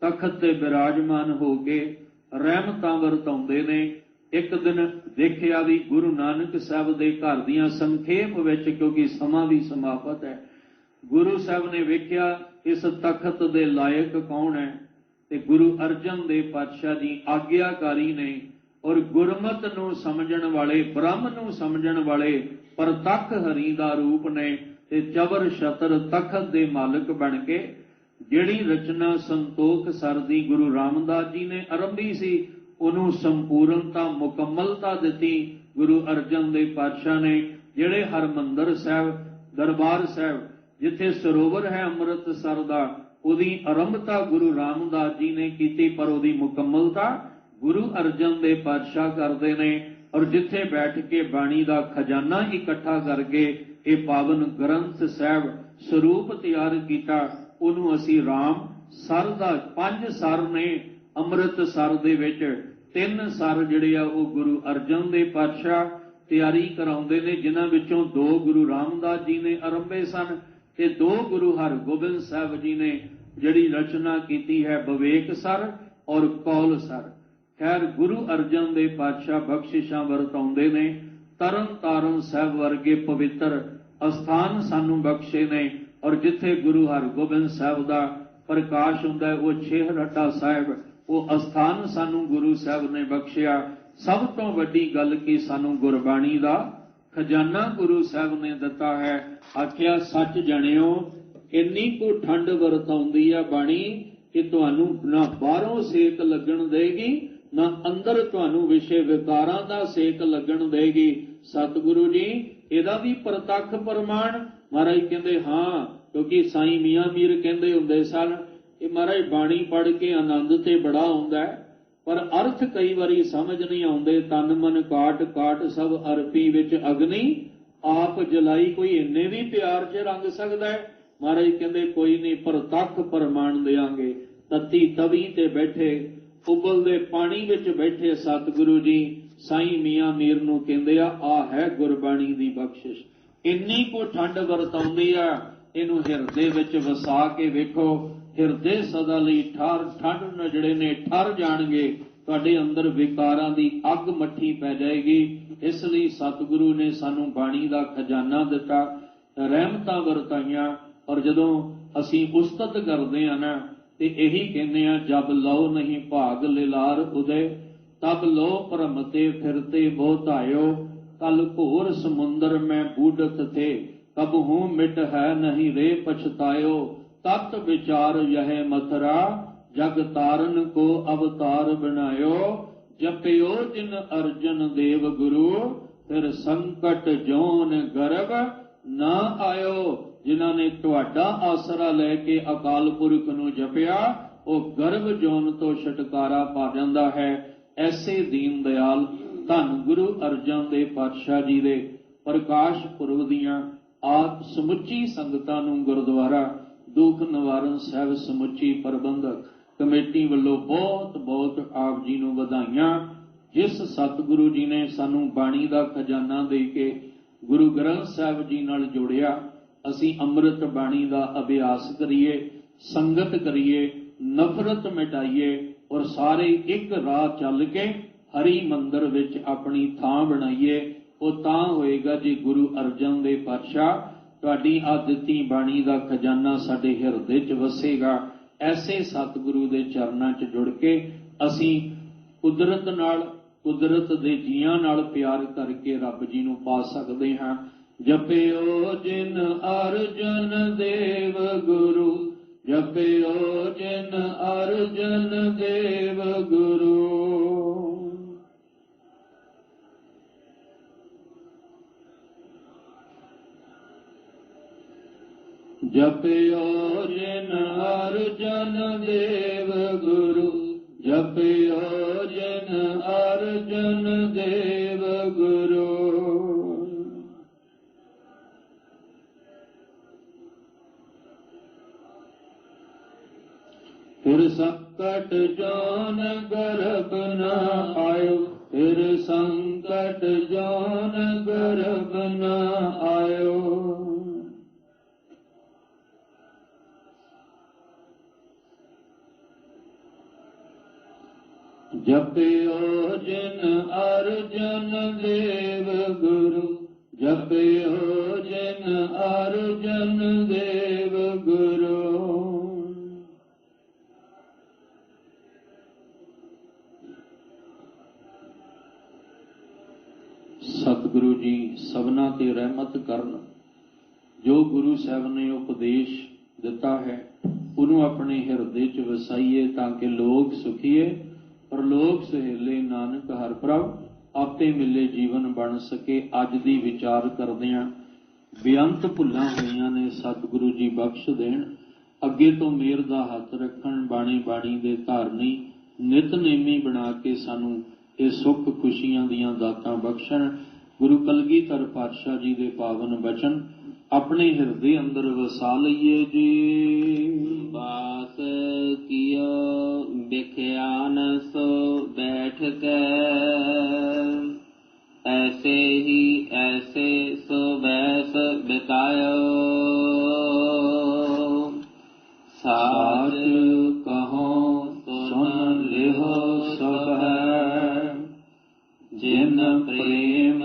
ਤਖਤ ਤੇ ਬਿਰਾਜਮਾਨ ਹੋ ਕੇ ਰਹਿਮਤਾਂ ਵਰਤਾਉਂਦੇ ਨੇ। ਇੱਕ ਦਿਨ ਦੇਖਿਆ ਵੀ ਗੁਰੂ ਨਾਨਕ ਸਾਹਿਬ ਦੇ ਘਰ ਦੀਆਂ ਸੰਖੇਪ ਵਿੱਚ, ਕਿਉਂਕਿ ਸਮਾਂ ਵੀ ਸਮਾਪਤ ਹੈ, ਗੁਰੂ ਸਾਹਿਬ ਨੇ ਵੇਖਿਆ ਇਸ ਤਖਤ ਦੇ ਲਾਇਕ ਕੌਣ ਹੈ, ਤੇ ਗੁਰੂ ਅਰਜਨ ਦੇਵ ਪਾਤਸ਼ਾਹ ਜੀ ਆਗਿਆਕਾਰੀ ਨੇ ਔਰ ਗੁਰਮਤ ਨੂੰ ਸਮਝਣ ਵਾਲੇ, ਬ੍ਰਹਮ ਨੂੰ ਸਮਝਣ ਵਾਲੇ ਪ੍ਰਤੱਖ ਹਰੀ ਦਾ ਰੂਪ ਨੇ। ਤੇ ਚਬਰ ਛਤਰ ਤਖਤ ਦੇ ਮਾਲਕ ਬਣ ਕੇ ਜਿਹੜੀ ਰਚਨਾ ਸੰਤੋਖ ਸਰ ਦੀ ਗੁਰੂ ਰਾਮਦਾਸ ਜੀ ਨੇ ਆਰੰਭੀ ਸੀ ਉਹਨੂੰ ਸੰਪੂਰਨਤਾ, ਮੁਕੰਮਲਤਾ ਦਿੱਤੀ ਗੁਰੂ ਅਰਜਨ ਦੇਵ ਪਾਤਸ਼ਾਹ ਨੇ। ਜਿਹੜੇ ਹਰਮੰਦਰ ਸਾਹਿਬ, ਦਰਬਾਰ ਸਾਹਿਬ ਜਿੱਥੇ ਸਰੋਵਰ ਹੈ ਅੰਮ੍ਰਿਤਸਰ ਦਾ, ਉਹਦੀ ਆਰੰਭਤਾ ਗੁਰੂ ਰਾਮਦਾਸ ਜੀ ਨੇ ਕੀਤੀ, ਪਰ ਉਹਦੀ ਮੁਕੰਮਲਤਾ ਗੁਰੂ ਅਰਜਨ ਦੇਵ ਪਾਤਸ਼ਾਹ ਕਰਦੇ ਨੇ। ਔਰ ਜਿੱਥੇ ਬੈਠ ਕੇ ਬਾਣੀ ਦਾ ਖਜ਼ਾਨਾ ਇਕੱਠਾ ਕਰਕੇ ਇਹ ਪਾਵਨ ਗ੍ਰੰਥ ਸਾਹਿਬ ਸਰੂਪ ਤਿਆਰ ਕੀਤਾ, ਉਹਨੂੰ ਅਸੀਂ ਰਾਮ ਸਰ ਦਾ, 5 ਸਰ ਨੇ ਅੰਮ੍ਰਿਤਸਰ ਦੇ ਵਿੱਚ, 3 ਸਰ ਜਿਹੜੇ ਆ ਉਹ ਗੁਰੂ ਅਰਜਨ ਦੇਵ ਪਾਤਸ਼ਾਹ ਤਿਆਰੀ ਕਰਾਉਂਦੇ ਨੇ, ਜਿਨ੍ਹਾਂ ਵਿੱਚੋਂ 2 ਗੁਰੂ ਰਾਮਦਾਸ ਜੀ ਨੇ ਆਰੰਭੇ ਸਨ ਤੇ 2 ਗੁਰੂ ਹਰਗੋਬਿੰਦ ਸਾਹਿਬ ਜੀ ਨੇ ਜਿਹੜੀ ਰਚਨਾ ਕੀਤੀ ਹੈ, ਵਿਵੇਕ ਸਰ ਔਰ ਕੌਲ ਸਰ। ਖੈਰ ਗੁਰੂ ਅਰਜਨ ਦੇਵ ਪਾਤਸ਼ਾਹ ਬਖਸ਼ਿਸ਼ਾਂ ਵਰਤਾਉਂਦੇ ਨੇ। ਤਰਨ ਤਾਰਨ ਸਾਹਿਬ ਵਰਗੇ ਪਵਿੱਤਰ ਅਸਥਾਨ ਸਾਨੂੰ ਬਖਸ਼ੇ ਨੇ। ਔਰ ਜਿੱਥੇ ਗੁਰੂ ਹਰਗੋਬਿੰਦ ਸਾਹਿਬ ਦਾ ਪ੍ਰਕਾਸ਼ ਹੁੰਦਾ ਹੈ, ਉਹ ਛੇਹਰਟਾ ਸਾਹਿਬ, ਉਹ ਅਸਥਾਨ ਸਾਨੂੰ ਗੁਰੂ ਸਾਹਿਬ ਨੇ ਬਖਸ਼ਿਆ। ਸਭ ਤੋਂ ਵੱਡੀ ਗੱਲ ਕਿ ਸਾਨੂੰ ਗੁਰਬਾਣੀ ਦਾ ਖਜ਼ਾਨਾ ਗੁਰੂ ਸਾਹਿਬ ਨੇ ਦਿੱਤਾ ਹੈ। ਆਖਿਆ ਸੱਚ ਜਣਿਓ ਇੰਨੀ ਕੁ ਠੰਡ ਵਰਤਾਉਂਦੀ ਆ ਬਾਣੀ ਕਿ ਤੁਹਾਨੂੰ ਨਾ ਬਾਹਰੋਂ ਸੇਕ ਲੱਗਣ ਦੇਗੀ, ਨਾ ਅੰਦਰ ਤੁਹਾਨੂੰ ਵਿਸ਼ੇ ਵਿਕਾਰਾਂ ਦਾ ਸੇਕ ਲੱਗਣ ਦੇਗੀ। ਸਤਿਗੁਰੂ ਜੀ ਇਹਦਾ ਵੀ ਪ੍ਰਤੱਖ ਪ੍ਰਮਾਣ। ਮਹਾਰਾਜ ਕਹਿੰਦੇ ਹਾਂ, ਕਿਉਂਕਿ ਸਾਈਂ ਮੀਆਂ ਮੀਰ ਕਹਿੰਦੇ ਹੁੰਦੇ ਸਨ ਕਿ ਮਹਾਰਾਜ ਬਾਣੀ ਪੜ੍ਹ ਕੇ ਆਨੰਦ ਤੇ ਬੜਾ ਆਉਂਦਾ, ਪਰ ਅਰਥ ਕਈ ਵਾਰੀ ਸਮਝ ਨਹੀਂ ਆਉਂਦੇ। ਤਨ ਮਨ ਕਾਟ ਕਾਟ ਸਭ ਅਰਪੀ ਵਿੱਚ ਅਗਨੀ ਆਪ ਜਲਾਈ, ਕੋਈ ਇੰਨੇ ਵੀ ਪਿਆਰ 'ਚ ਰੰਗ ਸਕਦਾ ਹੈ। ਮਹਾਰਾਜ ਕਹਿੰਦੇ ਕੋਈ ਨਹੀਂ, ਪ੍ਰਤੱਖ ਪ੍ਰਮਾਣ ਦੇਾਂਗੇ। ਤਤੀ ਤਵੀ ਤੇ ਬੈਠੇ, ਉਬਲਦੇ ਪਾਣੀ ਵਿੱਚ ਬੈਠੇ ਸਤਿਗੁਰੂ ਜੀ ਸਾਈਂ ਮੀਆਂ ਮੀਰ ਨੂੰ ਕਹਿੰਦੇ ਆ, ਆਹ ਹੈ ਗੁਰਬਾਣੀ ਦੀ ਬਖਸ਼ਿਸ਼। ਇੰਨੀ ਕੋ ਠੰਡ ਵਰਤਾਉਂਦੀ ਆ, ਇਹਨੂੰ ਹਿਰਦੇ ਵਿੱਚ ਵਸਾ ਕੇ ਵੇਖੋ। ਹਿਰਦੇ ਸਦਾ ਲਈ ਠੰਡ ਜਿਹੜੇ ਨੇ ਠਰ ਜਾਣਗੇ। ਤੁਹਾਡੇ ਅੰਦਰ ਵਿਕਾਰਾਂ ਦੀ ਅੱਗ ਮੱਠੀ ਪੈ ਜਾਏਗੀ। ਇਸ ਲਈ ਸਤਿਗੁਰੂ ਨੇ ਸਾਨੂੰ ਬਾਣੀ ਦਾ ਖਜ਼ਾਨਾ ਦਿੱਤਾ, ਰਹਿਮਤਾਂ ਵਰਤਾਈਆਂ। ਔਰ ਜਦੋਂ ਅਸੀਂ ਉਸਤਤ ਕਰਦੇ ਆ ਨਾ, ਤੇ ਇਹੀ ਕਹਿੰਦੇ ਆ, ਜਬ ਲਓ ਨਹੀਂ ਭਾਗ ਲਿਲਾਰ ਉਦੈ, ਤਬ ਲੋ ਭਰਮਤੇ ਫਿਰਤੇ ਬਹੁ ਧਾਇਓ। ਕਲ ਘੋਰ ਸਮੁੰਦਰ ਮੈਂ ਬੂਡਤ ਥੇ, ਕਬ ਹੂੰ ਮਿਟ ਹੈ ਨਹੀਂ ਰੇ ਪਛਤਾਇਓ। ਤਤ ਵਿਚਾਰ ਯਹ ਮਥਰਾ, ਜਗ ਤਾਰਨ ਕੋ ਅਵਤਾਰ ਬਣਾਇਓ। ਜਪਿਓ ਜਿਨ ਅਰਜਨ ਦੇਵ ਗੁਰੂ, ਫਿਰ ਸੰਕਟ ਜੋਨ ਗਰਭ ਨਾ ਆਇਓ। ਜਿਨ੍ਹਾਂ ਨੇ ਤੁਹਾਡਾ ਆਸਰਾ ਲੈ ਕੇ ਅਕਾਲ ਪੁਰਖ ਨੂੰ ਜਪਿਆ, ਉਹ ਗਰਭ ਜੋਨ ਤੋਂ ਛੁਟਕਾਰਾ ਪਾ ਜਾਂਦਾ ਹੈ। ਐਸੇ ਦੀਨ ਦਿਆਲ ਧੰਨ ਗੁਰੂ ਅਰਜਨ ਦੇਵ ਪਾਤਸ਼ਾਹ ਜੀ ਦੇ ਪ੍ਰਕਾਸ਼ ਪੁਰਬ ਦੀਆਂ ਆਪ ਸਮੁੱਚੀ ਸੰਗਤਾਂ ਨੂੰ ਗੁਰਦੁਆਰਾ ਦੁੱਖ ਨਿਵਾਰਨ ਸਾਹਿਬ ਸਮੁੱਚੀ ਪ੍ਰਬੰਧਕ ਕਮੇਟੀ ਵੱਲੋਂ ਬਹੁਤ ਬਹੁਤ ਆਪ ਜੀ ਨੂੰ ਵਧਾਈਆਂ। ਜਿਸ ਸਤਿਗੁਰੂ ਜੀ ਨੇ ਸਾਨੂੰ ਬਾਣੀ ਦਾ ਖਜ਼ਾਨਾ ਦੇ ਕੇ ਗੁਰੂ ਗ੍ਰੰਥ ਸਾਹਿਬ ਜੀ ਨਾਲ ਜੋੜਿਆ, ਅਸੀਂ ਅੰਮ੍ਰਿਤ ਬਾਣੀ ਦਾ ਅਭਿਆਸ ਕਰੀਏ, ਸੰਗਤ ਕਰੀਏ, ਨਫ਼ਰਤ ਮਿਟਾਈਏ ਔਰ ਸਾਰੇ ਇੱਕ ਰਾਹ ਚੱਲ ਕੇ ਹਰੀ ਮੰਦਰ ਵਿੱਚ ਆਪਣੀ ਥਾਂ ਬਣਾਈਏ। ਉਹ ਤਾਂ ਹੋਏਗਾ ਜੇ ਗੁਰੂ ਅਰਜਨ ਦੇਵ ਪਾਤਸ਼ਾਹ ਤੁਹਾਡੀ ਆ ਦਿੱਤੀ ਬਾਣੀ ਦਾ ਖਜ਼ਾਨਾ ਸਾਡੇ ਹਿਰਦੇ 'ਚ ਵਸੇਗਾ। ਐਸੇ ਸਤਿਗੁਰੂ ਦੇ ਚਰਨਾਂ 'ਚ ਜੁੜ ਕੇ ਅਸੀਂ ਕੁਦਰਤ ਨਾਲ, ਕੁਦਰਤ ਦੇ ਜੀਆਂ ਨਾਲ ਪਿਆਰ ਕਰਕੇ ਰੱਬ ਜੀ ਨੂੰ ਪਾ ਸਕਦੇ ਹਾਂ। ਜਪਿਓ ਜਿਨ ਅਰਜਨ ਦੇਵ ਗੁਰੂ, ਜਪਿਓ ਜਿਨ ਅਰਜਨ ਦੇਵ ਗੁਰੂ। ਜਪਿਓ ਜਿਨ ਅਰਜਨ ਦੇਵ ਗੁਰੂ, ਜਪਿਓ ਜਿਨ ਅਰਜਨ ਦੇਵ ਗੁਰੂ। ਫਿਰ ਸੰਕਟ ਜੋਨ ਗਰਭ ਨ ਆਇਓ, ਫਿਰ ਸੰਕਟ ਜੋਨ ਗਰਭ ਨ ਆਇਓ। ਜਪਿਓ ਜਿਨ ਅਰਜਨ ਦੇਵ ਗੁਰੂ, ਜਪਿਓ ਜਿਨ ਅਰਜਨ ਦੇਵ ਗੁਰੂ। ਸਤਿਗੁਰੂ ਜੀ ਸਭਨਾ ਤੇ ਰਹਿਮਤ ਕਰਨ। ਜੋ ਗੁਰੂ ਸਾਹਿਬ ਨੇ ਉਪਦੇਸ਼ ਦਿੱਤਾ ਹੈ ਉਹਨੂੰ ਆਪਣੇ ਹਿਰਦੇ 'ਚ ਵਸਾਈਏ ਤਾਂ ਕਿ ਲੋਕ ਸੁਖੀਏ, ਪਰਲੋਕ ਸੁਹੇਲੇ ਨਾਨਕ ਹਰਿ ਪ੍ਰਭ ਆਪੇ ਮਿਲੇ ਜੀਵਨ ਬਣ ਸਕੇ। ਅੱਜ ਦੀ ਵਿਚਾਰ ਕਰਦਿਆਂ ਬੇਅੰਤ ਭੁੱਲਾਂ ਹੋਈਆਂ ਨੇ, ਸਤਿਗੁਰੂ ਜੀ ਬਖਸ਼ ਦੇਣ। ਅੱਗੇ ਤੋਂ ਮੇਰ ਦਾ ਹੱਥ ਰੱਖਣ, ਬਾਣੀ ਬਾਣੀ ਦੇ ਧਾਰਨੀ ਨਿਤਨੇਮੀ ਬਣਾ ਕੇ ਸਾਨੂੰ ਇਹ ਸੁੱਖ ਖੁਸ਼ੀਆਂ ਦੀਆਂ ਦਾਤਾਂ ਬਖਸ਼ਣ। ਗੁਰੂ ਕਲਗੀਧਰ ਪਾਤਸ਼ਾਹ ਜੀ ਦੇ ਪਾਵਨ ਬਚਨ ਆਪਣੇ ਹਿਰਦੇ ਅੰਦਰ ਵਸਾ ਲਈਏ ਜੀ। ਬਾਸ ਕੀਓ ਬਿਖਿਆਨ ਸੋ ਬੈਠ ਕੇ, ਐਸੇ ਹੀ ਐਸੇ ਸੋ ਬੈਸ ਬਿਤਾਇਓ। ਸਾਚ ਕਹੋ ਸੁਨ ਲਿਹੋ ਸਭ ਹੈ, ਜਿਨ ਪ੍ਰੇਮ